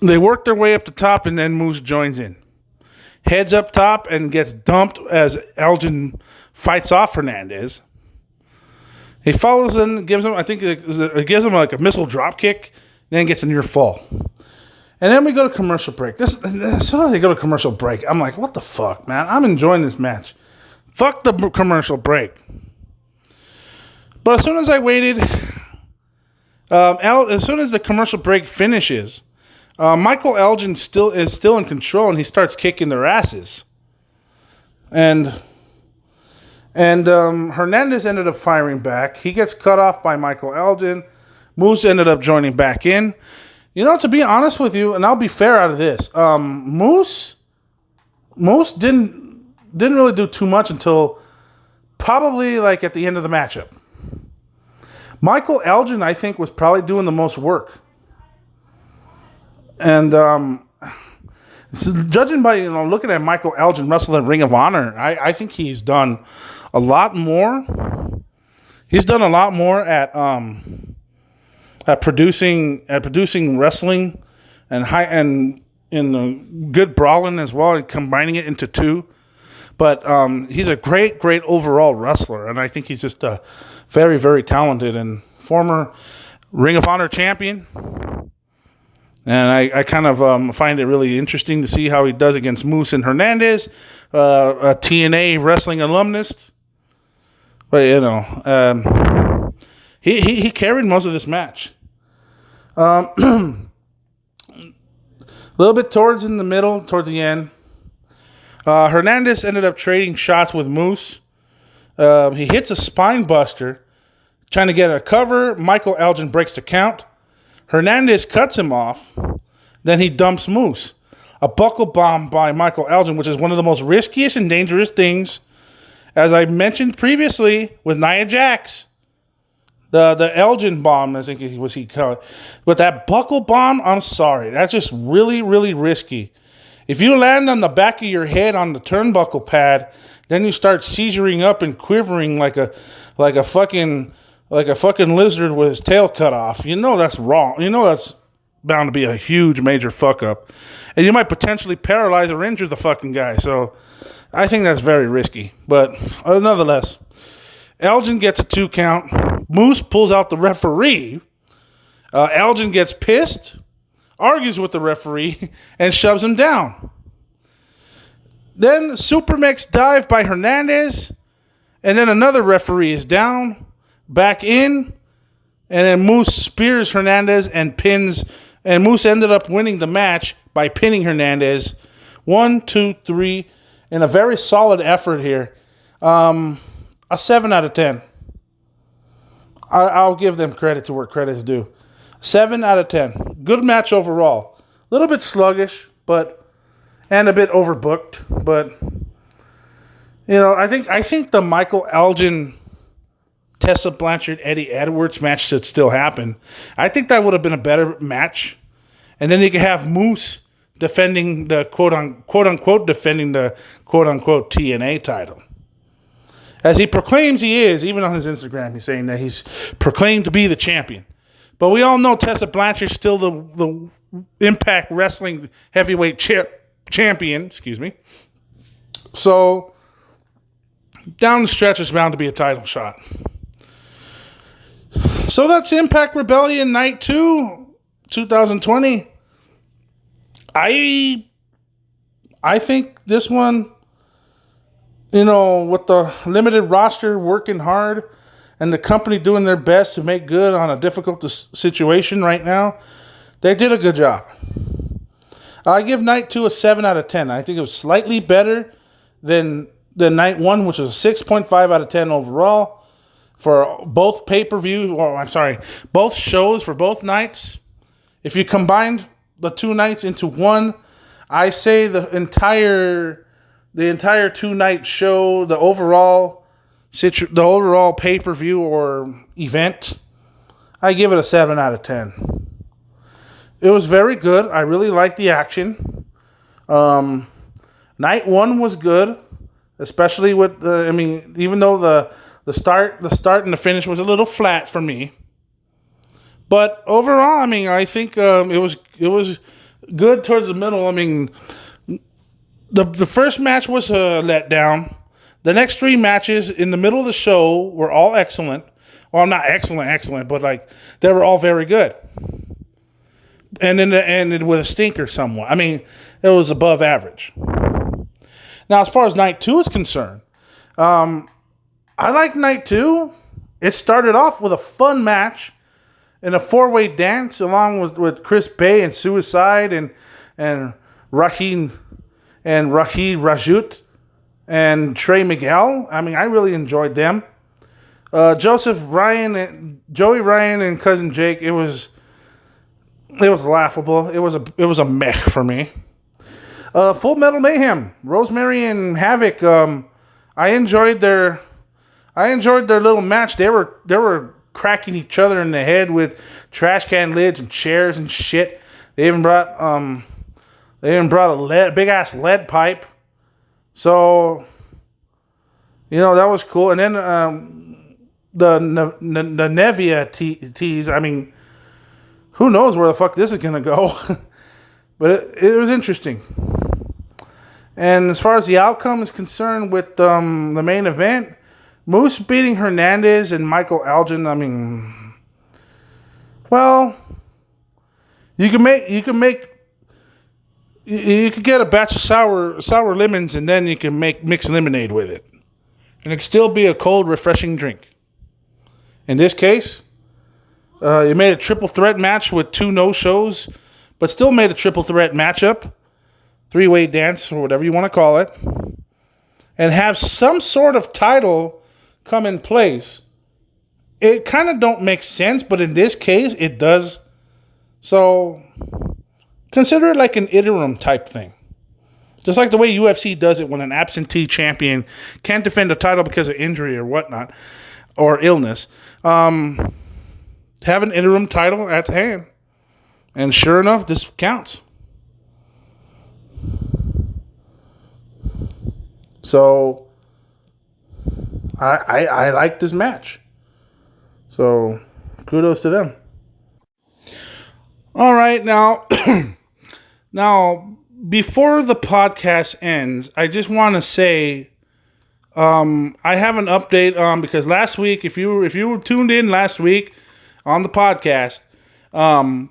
they work their way up the top, and then Moose joins in. Heads up top and gets dumped as Elgin fights off Hernandez. He follows in, gives him, I think it gives him like a missile drop kick, then gets a near fall. And then we go to commercial break. As soon as they go to commercial break, I'm like, what the fuck, man? I'm enjoying this match. Fuck the commercial break. But as soon as I waited, as soon as the commercial break finishes, Michael Elgin is still in control, and he starts kicking their asses. And Hernandez ended up firing back. He gets cut off by Michael Elgin. Moose ended up joining back in. You know, to be honest with you, and I'll be fair out of this, Moose didn't really do too much until probably like at the end of the matchup. Michael Elgin, I think, was probably doing the most work. And judging by, looking at Michael Elgin wrestle in Ring of Honor, I think he's done a lot more. He's done a lot more at producing wrestling and in good brawling as well, and combining it into two. But he's a great overall wrestler, and I think he's just a very, very talented and former Ring of Honor champion. And I kind of find it really interesting to see how he does against Moose and Hernandez, a TNA wrestling alumnus. But, he carried most of this match. A little bit towards the end, Hernandez ended up trading shots with Moose. He hits a spine buster, trying to get a cover. Michael Elgin breaks the count. Hernandez cuts him off. Then he dumps Moose. A buckle bomb by Michael Elgin, which is one of the most riskiest and dangerous things, as I mentioned previously with Nia Jax. The Elgin bomb, I think he called it. But that buckle bomb, I'm sorry. That's just really, really risky. If you land on the back of your head on the turnbuckle pad, then you start seizuring up and quivering like a fucking lizard with his tail cut off. That's wrong. That's bound to be a huge major fuck up. And you might potentially paralyze or injure the fucking guy. So I think that's very risky. But nonetheless, Elgin gets a 2 count. Moose pulls out the referee. Elgin gets pissed, argues with the referee, and shoves him down. Then Supermex dive by Hernandez, and then another referee is down, back in, and then Moose spears Hernandez and pins, and Moose ended up winning the match by pinning Hernandez. 1, 2, 3, and a very solid effort here. A 7 out of 10. I'll give them credit to where credit's due. 7 out of 10. Good match overall. A little bit sluggish, and a bit overbooked. But I think the Michael Elgin, Tessa Blanchard, Eddie Edwards match should still happen. I think that would have been a better match. And then you could have Moose defending the quote unquote defending the quote unquote TNA title. As he proclaims he is, even on his Instagram, he's saying that he's proclaimed to be the champion. But we all know Tessa Blanchard's still the Impact Wrestling heavyweight champion. Excuse me. So down the stretch is bound to be a title shot. So that's Impact Rebellion Night 2, 2020. I think this one, with the limited roster working hard and the company doing their best to make good on a difficult situation right now, they did a good job. I give Night 2 a 7 out of 10. I think it was slightly better than Night 1, which was a 6.5 out of 10 overall for both pay-per-view, both shows for both nights. If you combined the 2 nights into one, I say the entire 2-night show, the overall pay-per-view or event, I give it a 7 out of 10. It was very good. I really liked the action. Night 1 was good, especially with even though the start and the finish was a little flat for me. But overall, I think it was good towards the middle. The first match was a letdown. The next 3 matches in the middle of the show were all excellent. Well, not excellent, but they were all very good. And then it ended with a stinker somewhat. It was above average. Now, as far as Night 2 is concerned, I like Night 2. It started off with a fun match in a 4-way dance along with Chris Bay and Suicide and Rahid Rajut and Trey Miguel. I really enjoyed them. Joey Ryan and Cousin Jake. It was laughable. It was a mech for me. Full Metal Mayhem, Rosemary and Havoc. I enjoyed their little match. They were cracking each other in the head with trash can lids and chairs and shit. They even brought a big ass lead pipe. So that was cool. And then the Nevia tease. Who knows where the fuck this is gonna go? But it was interesting. And as far as the outcome is concerned with the main event, Moose beating Hernandez and Michael Elgin, you could get a batch of sour lemons and then you can make mixed lemonade with it. And it could still be a cold, refreshing drink. In this case, you made a triple threat match with 2 no-shows, but still made a triple threat matchup, 3-way dance, or whatever you want to call it, and have some sort of title come in place. It kind of don't make sense, but in this case, it does. So consider it like an interim type thing. Just like the way UFC does it when an absentee champion can't defend a title because of injury or whatnot, or illness. Have an interim title at hand. And sure enough, this counts. So I like this match. So kudos to them. All right, now before the podcast ends, I just want to say I have an update because last week, if you were tuned in last week on the podcast, I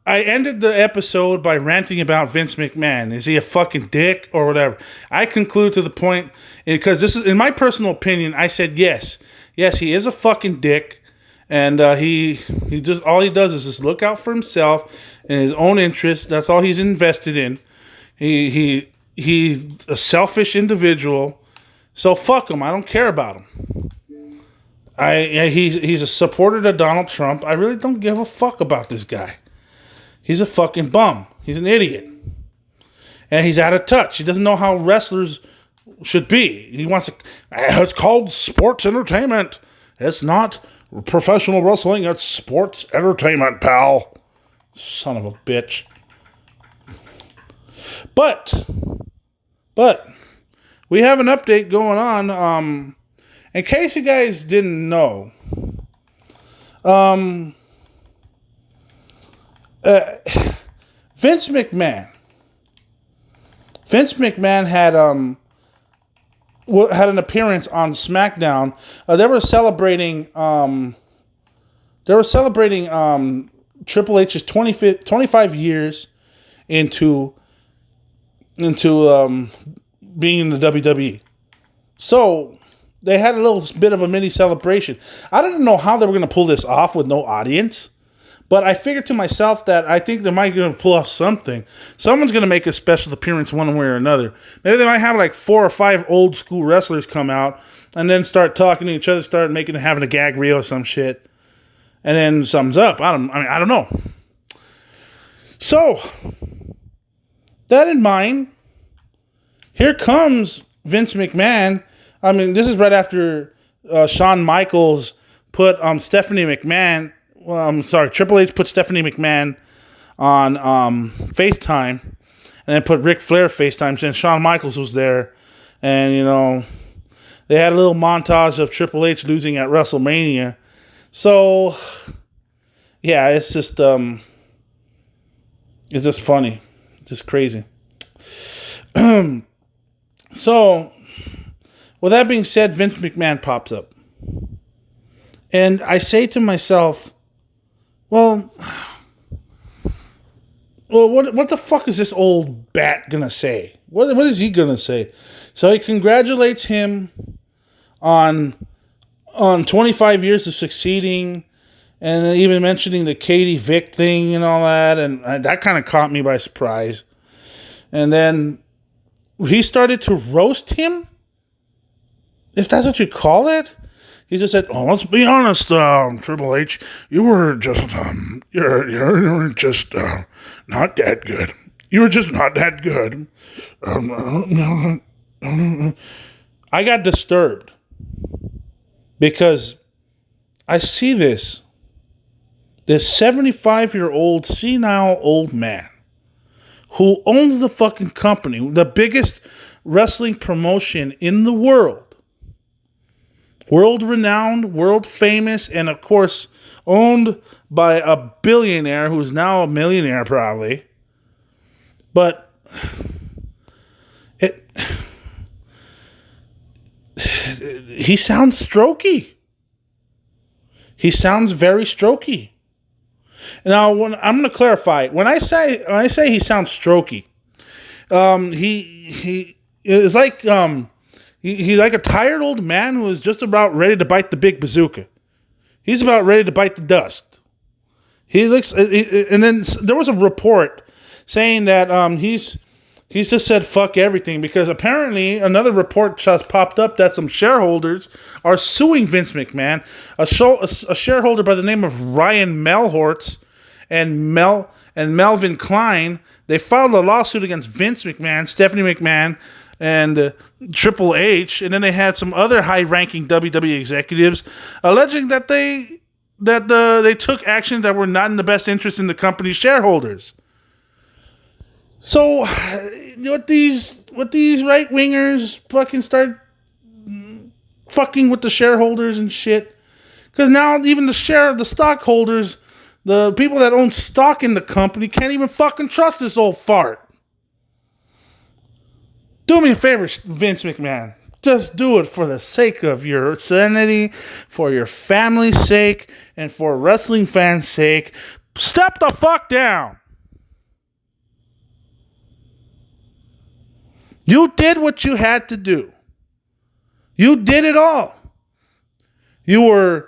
ended the episode by ranting about Vince McMahon. Is he a fucking dick or whatever? I conclude to the point because this is, in my personal opinion, I said yes, he is a fucking dick, and he just all he does is just look out for himself and his own interests. That's all he's invested in. He's a selfish individual. So fuck him. I don't care about him. He's a supporter of Donald Trump. I really don't give a fuck about this guy. He's a fucking bum. He's an idiot. And he's out of touch. He doesn't know how wrestlers should be. He wants to... It's called sports entertainment. It's not professional wrestling. It's sports entertainment, pal. Son of a bitch. But we have an update going on. In case you guys didn't know, Vince McMahon had had an appearance on SmackDown. They were celebrating Triple H's 25 years into being in the WWE. So they had a little bit of a mini celebration. I didn't know how they were going to pull this off with no audience. But I figured to myself that I think they might going to pull off something. Someone's going to make a special appearance one way or another. Maybe they might have like 4 or 5 old school wrestlers come out and then start talking to each other, start having a gag reel or some shit. And then something's up. I don't know. So, that in mind, here comes Vince McMahon. I mean, this is right after Shawn Michaels put Stephanie McMahon... Well, I'm sorry, Triple H put Stephanie McMahon on FaceTime and then put Ric Flair FaceTime, and Shawn Michaels was there. And, you know, they had a little montage of Triple H losing at WrestleMania. So, yeah, it's just funny. It's just crazy. So, with that being said, Vince McMahon pops up. And I say to myself, Well, what the fuck is this old bat gonna say? What is he gonna say? So he congratulates him on 25 years of succeeding, and then even mentioning the Katie Vick thing and all that, and that kind of caught me by surprise. And then he started to roast him, if that's what you call it. He just said, "Oh, let's be honest, Triple H. You were just, you were just not that good. You were just not that good." I got disturbed because I see this 75-year-old senile old man who owns the fucking company, the biggest wrestling promotion in the world. World-renowned, world-famous, and of course, owned by a billionaire who's now a millionaire, probably. But he sounds strokey. He sounds very strokey. Now, I'm going to clarify. When I say he sounds strokey, he is like He's like a tired old man who is just about ready to bite the big bazooka. He's about ready to bite the dust. He looks, and then there was a report saying that he's just said fuck everything, because apparently another report just popped up that some shareholders are suing Vince McMahon. A shareholder by the name of Ryan Melhortz and Melvin Klein, they filed a lawsuit against Vince McMahon, Stephanie McMahon, and Triple H, and then they had some other high-ranking WWE executives alleging that they took action that were not in the best interest in the company's shareholders. So, what these right-wingers fucking start fucking with the shareholders and shit, because now even the stockholders The people that own stock in the company can't even fucking trust this old fart. Do me a favor, Vince McMahon. Just do it for the sake of your sanity, for your family's sake, and for wrestling fans' sake. Step the fuck down. You did what you had to do. You did it all. You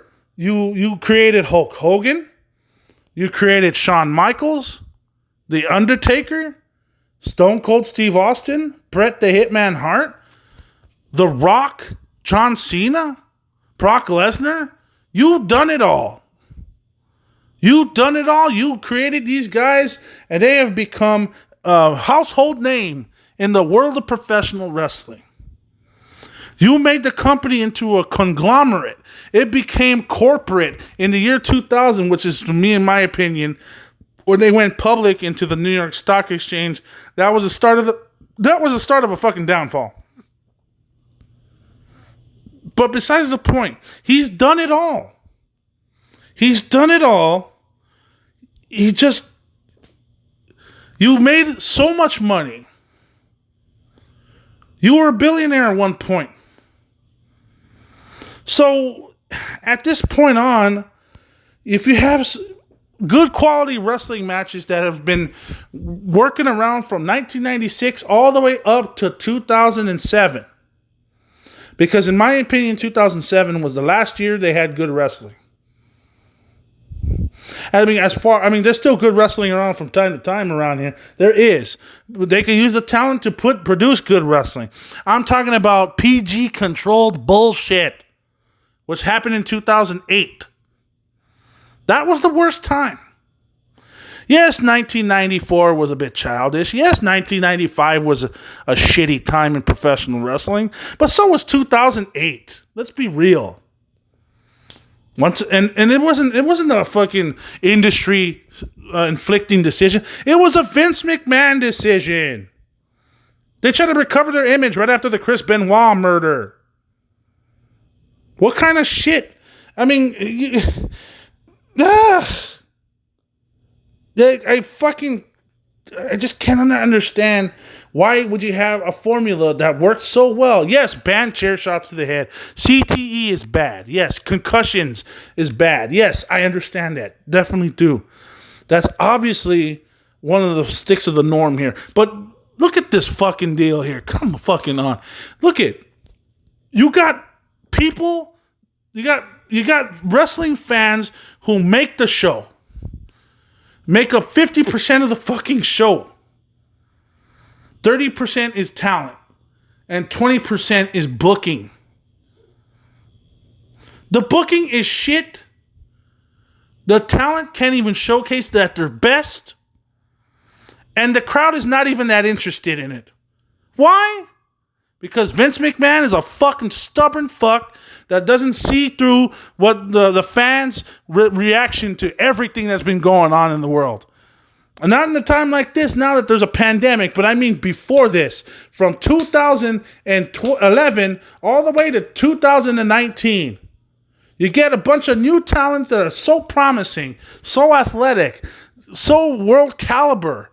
created Hulk Hogan. You created Shawn Michaels, The Undertaker, Stone Cold Steve Austin, Bret the Hitman Hart, The Rock, John Cena, Brock Lesnar. You've done it all. You've done it all. You created these guys, and they have become a household name in the world of professional wrestling. You made the company into a conglomerate. It became corporate in the year 2000, which is, to me, in my opinion, when they went public into the New York Stock Exchange. That was the start of a fucking downfall. But besides the point, he's done it all. He's done it all. You made so much money. You were a billionaire at one point. So, at this point on, if you have good quality wrestling matches that have been working around from 1996 all the way up to 2007, because in my opinion, 2007 was the last year they had good wrestling. There's still good wrestling around from time to time around here. There is. They can use the talent to produce good wrestling. I'm talking about PG-controlled bullshit, which happened in 2008. That was the worst time. Yes, 1994 was a bit childish. Yes, 1995 was a shitty time in professional wrestling. But so was 2008. Let's be real. It wasn't a fucking industry inflicting decision. It was a Vince McMahon decision. They tried to recover their image right after the Chris Benoit murder. What kind of shit? I mean, I just cannot understand why would you have a formula that works so well. Yes, ban chair shots to the head. CTE is bad. Yes, concussions is bad. Yes, I understand that. Definitely do. That's obviously one of the sticks of the norm here. But look at this fucking deal here. Come fucking on. Look at, you got people, you got wrestling fans who make the show. Make up 50% of the fucking show. 30% is talent. And 20% is booking. The booking is shit. The talent can't even showcase that at their best. And the crowd is not even that interested in it. Why? Because Vince McMahon is a fucking stubborn fuck that doesn't see through what the fans' reaction to everything that's been going on in the world. And not in a time like this, now that there's a pandemic, but I mean before this, from 2011 all the way to 2019. You get a bunch of new talents that are so promising, so athletic, so world caliber.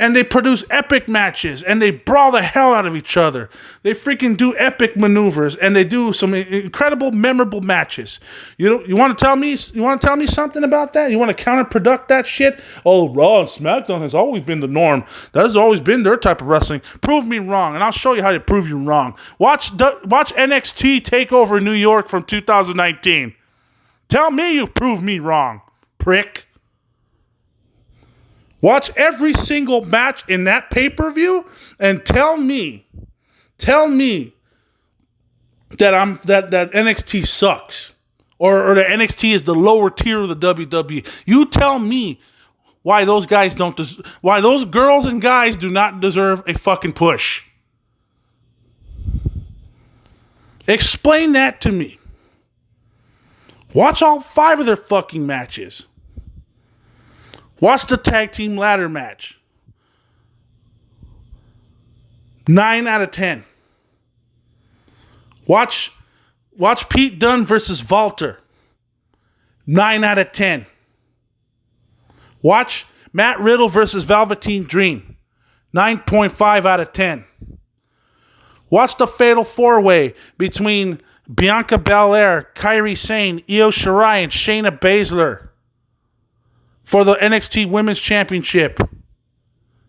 And they produce epic matches, and they brawl the hell out of each other. They freaking do epic maneuvers, and they do some incredible, memorable matches. You want to tell me? You want to tell me something about that? You want to counterproduct that shit? Oh, Raw and SmackDown has always been the norm. That has always been their type of wrestling. Prove me wrong, and I'll show you how to prove you wrong. Watch NXT TakeOver New York from 2019. Tell me you prove me wrong, prick. Watch every single match in that pay-per-view and tell me that that NXT sucks or that NXT is the lower tier of the WWE. You tell me why those guys why those girls and guys do not deserve a fucking push. Explain that to me. Watch all 5 of their fucking matches. Watch the tag team ladder match. 9 out of 10. Watch Pete Dunne versus Walter. 9 out of 10. Watch Matt Riddle versus Velveteen Dream. 9.5 out of 10. Watch the Fatal 4-Way between Bianca Belair, Kairi Sane, Io Shirai, and Shayna Baszler for the NXT Women's Championship.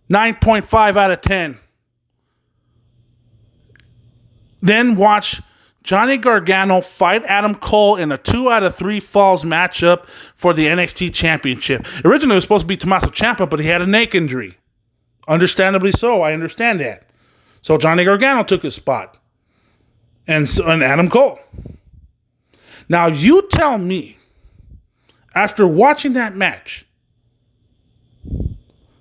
9.5 out of 10. Then watch Johnny Gargano fight Adam Cole in a 2 out of 3 falls matchup for the NXT Championship. Originally, it was supposed to be Tommaso Ciampa, but he had a neck injury. Understandably so. I understand that. So Johnny Gargano took his spot. And Adam Cole. Now, you tell me, after watching that match,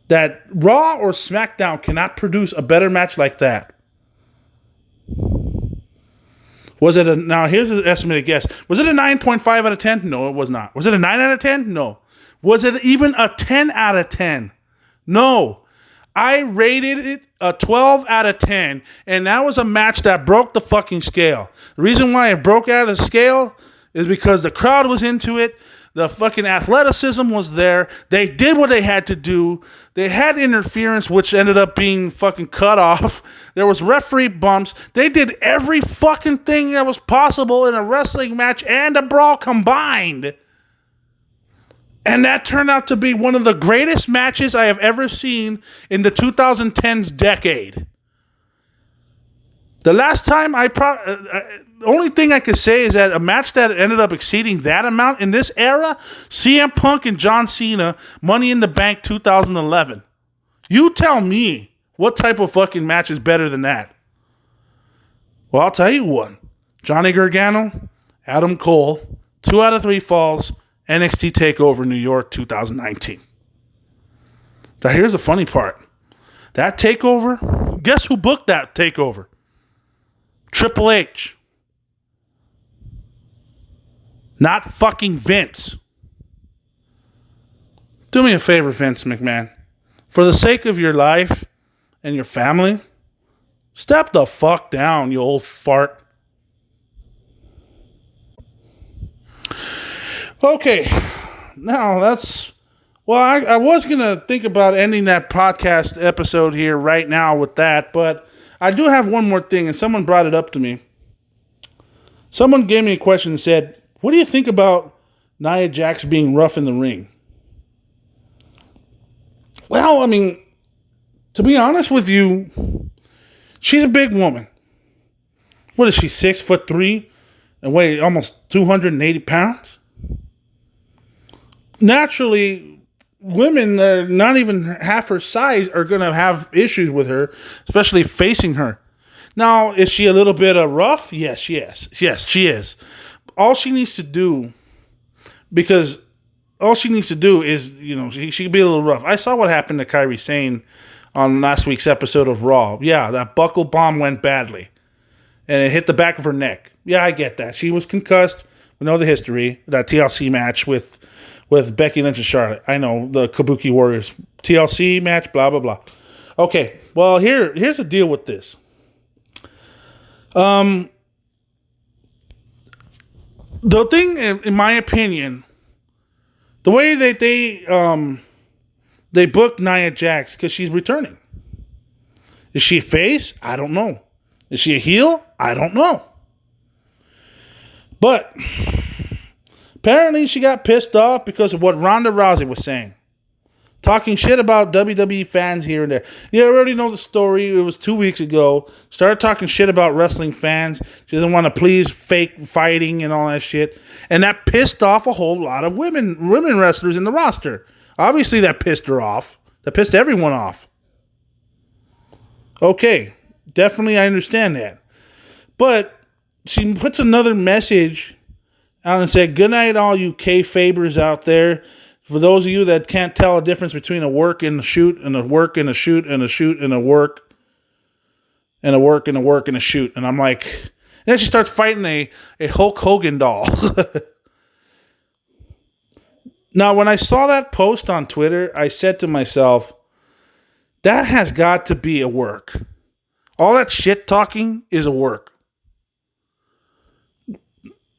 that Raw or SmackDown cannot produce a better match like that. Was it now here's an estimated guess. Was it a 9.5 out of 10? No, it was not. Was it a 9 out of 10? No. Was it even a 10 out of 10? No. I rated it a 12 out of 10, and that was a match that broke the fucking scale. The reason why it broke out of the scale is because the crowd was into it. The fucking athleticism was there. They did what they had to do. They had interference, which ended up being fucking cut off. There was referee bumps. They did every fucking thing that was possible in a wrestling match and a brawl combined. And that turned out to be one of the greatest matches I have ever seen in the 2010s decade. The last time the only thing I could say is that a match that ended up exceeding that amount in this era, CM Punk and John Cena, Money in the Bank 2011. You tell me what type of fucking match is better than that. Well, I'll tell you one. Johnny Gargano, Adam Cole, 2 out of 3 falls, NXT TakeOver New York 2019. Now here's the funny part. That TakeOver, guess who booked that TakeOver? Triple H. Not fucking Vince. Do me a favor, Vince McMahon. For the sake of your life and your family, step the fuck down, you old fart. Okay. Now that's... Well, I was going to think about ending that podcast episode here right now with that, but I do have one more thing, and someone brought it up to me. Someone gave me a question and said, what do you think about Nia Jax being rough in the ring? Well, I mean, to be honest with you, she's a big woman. What is she, 6'3" and weigh almost 280 pounds? Naturally, women that are not even half her size are going to have issues with her, especially facing her. Now, is she a little bit rough? Yes, she is. Yes, she is. All she needs to do, because all she needs to do is, she can be a little rough. I saw what happened to Kairi Sane on last week's episode of Raw. Yeah, that buckle bomb went badly. And it hit the back of her neck. Yeah, I get that. She was concussed. We know the history. That TLC match with Becky Lynch and Charlotte. I know, the Kabuki Warriors. TLC match, blah, blah, blah. Okay, well, here's the deal with this. The thing, in my opinion, the way that they booked Nia Jax, because she's returning. Is she a face? I don't know. Is she a heel? I don't know. But apparently she got pissed off because of what Ronda Rousey was saying. Talking shit about WWE fans here and there. You already know the story. It was 2 weeks ago. Started talking shit about wrestling fans. She doesn't want to please fake fighting and all that shit. And that pissed off a whole lot of women wrestlers in the roster. Obviously that pissed her off. That pissed everyone off. Okay. Definitely I understand that. But she puts another message out and said, good night all you kayfabers out there. For those of you that can't tell a difference between a work and a shoot and a work and a shoot and a shoot and a work and a work and a work and a shoot. And I'm like, and then she starts fighting a Hulk Hogan doll. Now, when I saw that post on Twitter, I said to myself, that has got to be a work. All that shit talking is a work.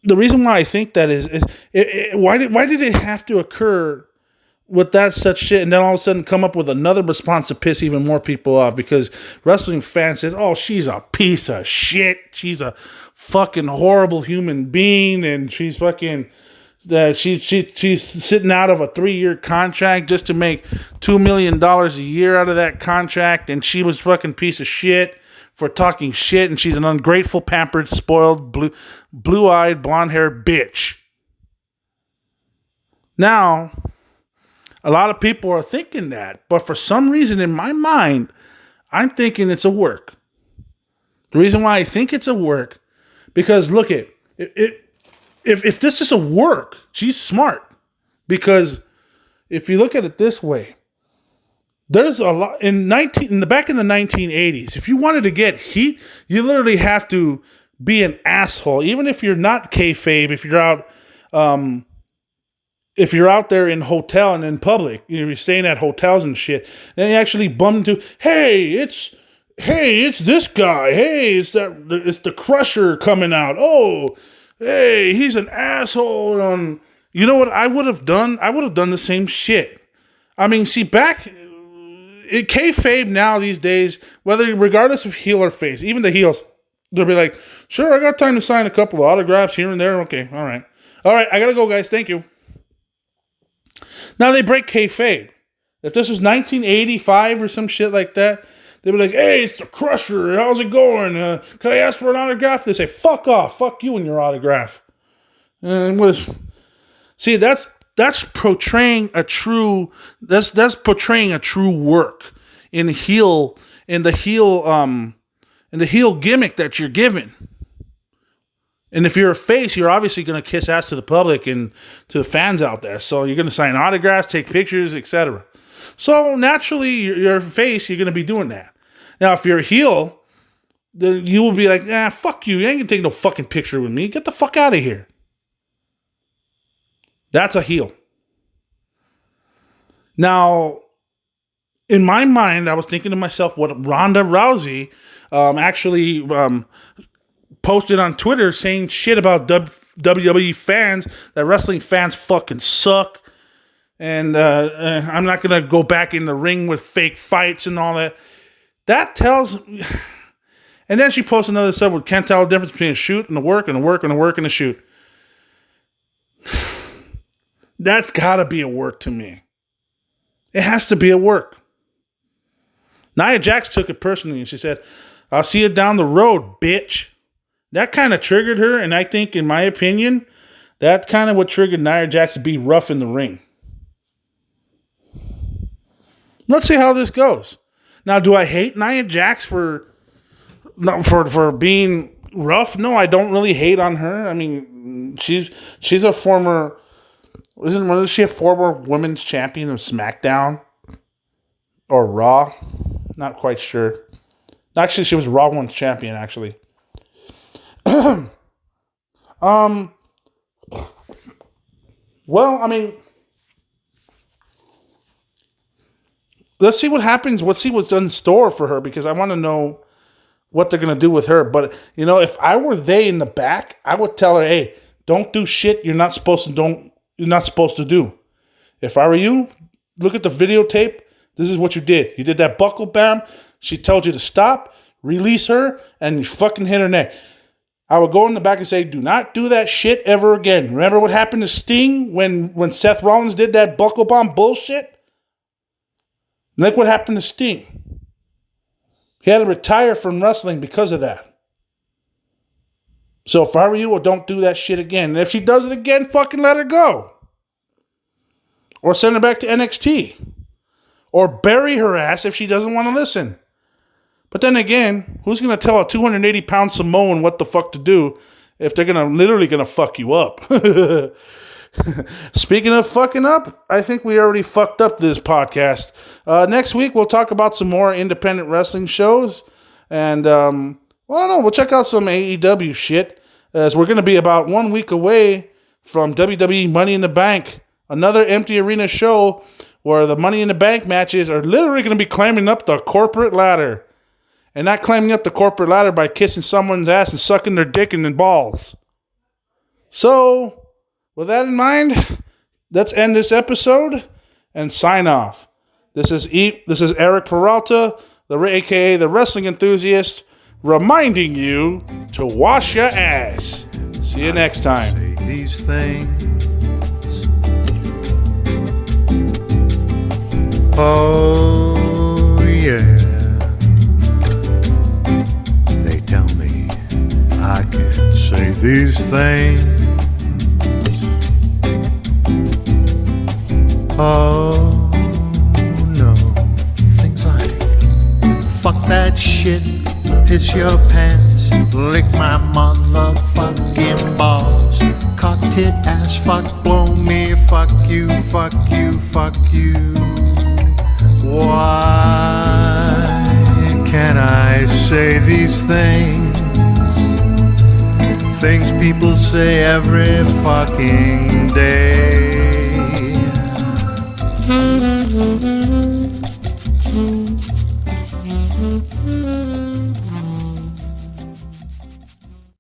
The reason why I think that is why did it have to occur with that such shit, and then all of a sudden come up with another response to piss even more people off, because wrestling fans says, oh, she's a piece of shit, she's a fucking horrible human being, and she's fucking she's sitting out of a 3-year contract just to make $2 million a year out of that contract, and she was fucking piece of shit for talking shit, and she's an ungrateful, pampered, spoiled, blue-eyed, blonde-haired bitch. Now, a lot of people are thinking that, but for some reason in my mind, I'm thinking it's a work. The reason why I think it's a work, because look at it. If this is a work, she's smart. Because if you look at it this way, there's a lot back in the 1980s. If you wanted to get heat, you literally have to be an asshole, even if you're not kayfabe. If you're out there in hotel and in public, you're staying at hotels and shit, and you actually bump into, hey, it's this guy. Hey, it's the Crusher coming out. Oh, hey, he's an asshole. You know what I would have done? I would have done the same shit. I mean, see, back in kayfabe now these days, regardless of heel or face, even the heels, they'll be like, sure, I got time to sign a couple of autographs here and there. Okay, all right, I gotta go, guys. Thank you. Now they break kayfabe. If this was 1985 or some shit like that, they'd be like, hey, it's the Crusher. How's it going? Can I ask for an autograph? They say, fuck off. Fuck you and your autograph. See, that's portraying a true work in the heel gimmick that you're given. And if you're a face, you're obviously going to kiss ass to the public and to the fans out there. So you're going to sign autographs, take pictures, etc. So naturally, you're a face, you're going to be doing that. Now, if you're a heel, then you will be like, fuck you. You ain't going to take no fucking picture with me. Get the fuck out of here. That's a heel. Now, in my mind, I was thinking to myself what Ronda Rousey actually posted on Twitter saying shit about WWE fans, that wrestling fans fucking suck, and I'm not going to go back in the ring with fake fights and all that. That tells... And then she posted another stuff with can't tell the difference between a shoot and a work and a work and a work and a shoot. That's got to be a work to me. It has to be a work. Nia Jax took it personally and she said, I'll see you down the road, bitch. That kind of triggered her, and I think, in my opinion, that kind of what triggered Nia Jax to be rough in the ring. Let's see how this goes. Now, do I hate Nia Jax for being rough? No, I don't really hate on her. I mean, she's a former... Wasn't she a former women's champion of SmackDown? Or Raw? Not quite sure. Actually, she was Raw Women's Champion, actually. Well, I mean, let's see what happens. Let's see what's in store for her, because I want to know what they're going to do with her. But, you know, if I were they in the back, I would tell her, hey, don't do shit you're not supposed to do. If I were you, look at the videotape. This is what you did. You did that buckle bam. She told you to stop, release her, and you fucking hit her neck. I would go in the back and say, do not do that shit ever again. Remember what happened to Sting when Seth Rollins did that buckle bomb bullshit? Look what happened to Sting. He had to retire from wrestling because of that. So if I were you, well, don't do that shit again. And if she does it again, fucking let her go. Or send her back to NXT. Or bury her ass if she doesn't want to listen. But then again, who's going to tell a 280-pound Samoan what the fuck to do if they're literally going to fuck you up? Speaking of fucking up, I think we already fucked up this podcast. Next week, we'll talk about some more independent wrestling shows. And, well, I don't know. We'll check out some AEW shit, as we're going to be about 1 week away from WWE Money in the Bank. Another empty arena show where the Money in the Bank matches are literally going to be climbing up the corporate ladder. And not climbing up the corporate ladder by kissing someone's ass and sucking their dick and balls. So, with that in mind, let's end this episode. and sign off. This is Eric Peralta, aka the Wrestling Enthusiast, reminding you to wash your ass. See you next time. Say these things. Oh yeah. They tell me I can say these things. Oh no. Things like fuck that shit, piss your pants, lick my motherfucking balls, cock tit ass, fuck blow me, fuck you, fuck you, fuck you. Why can't I say these things? Things people say every fucking day.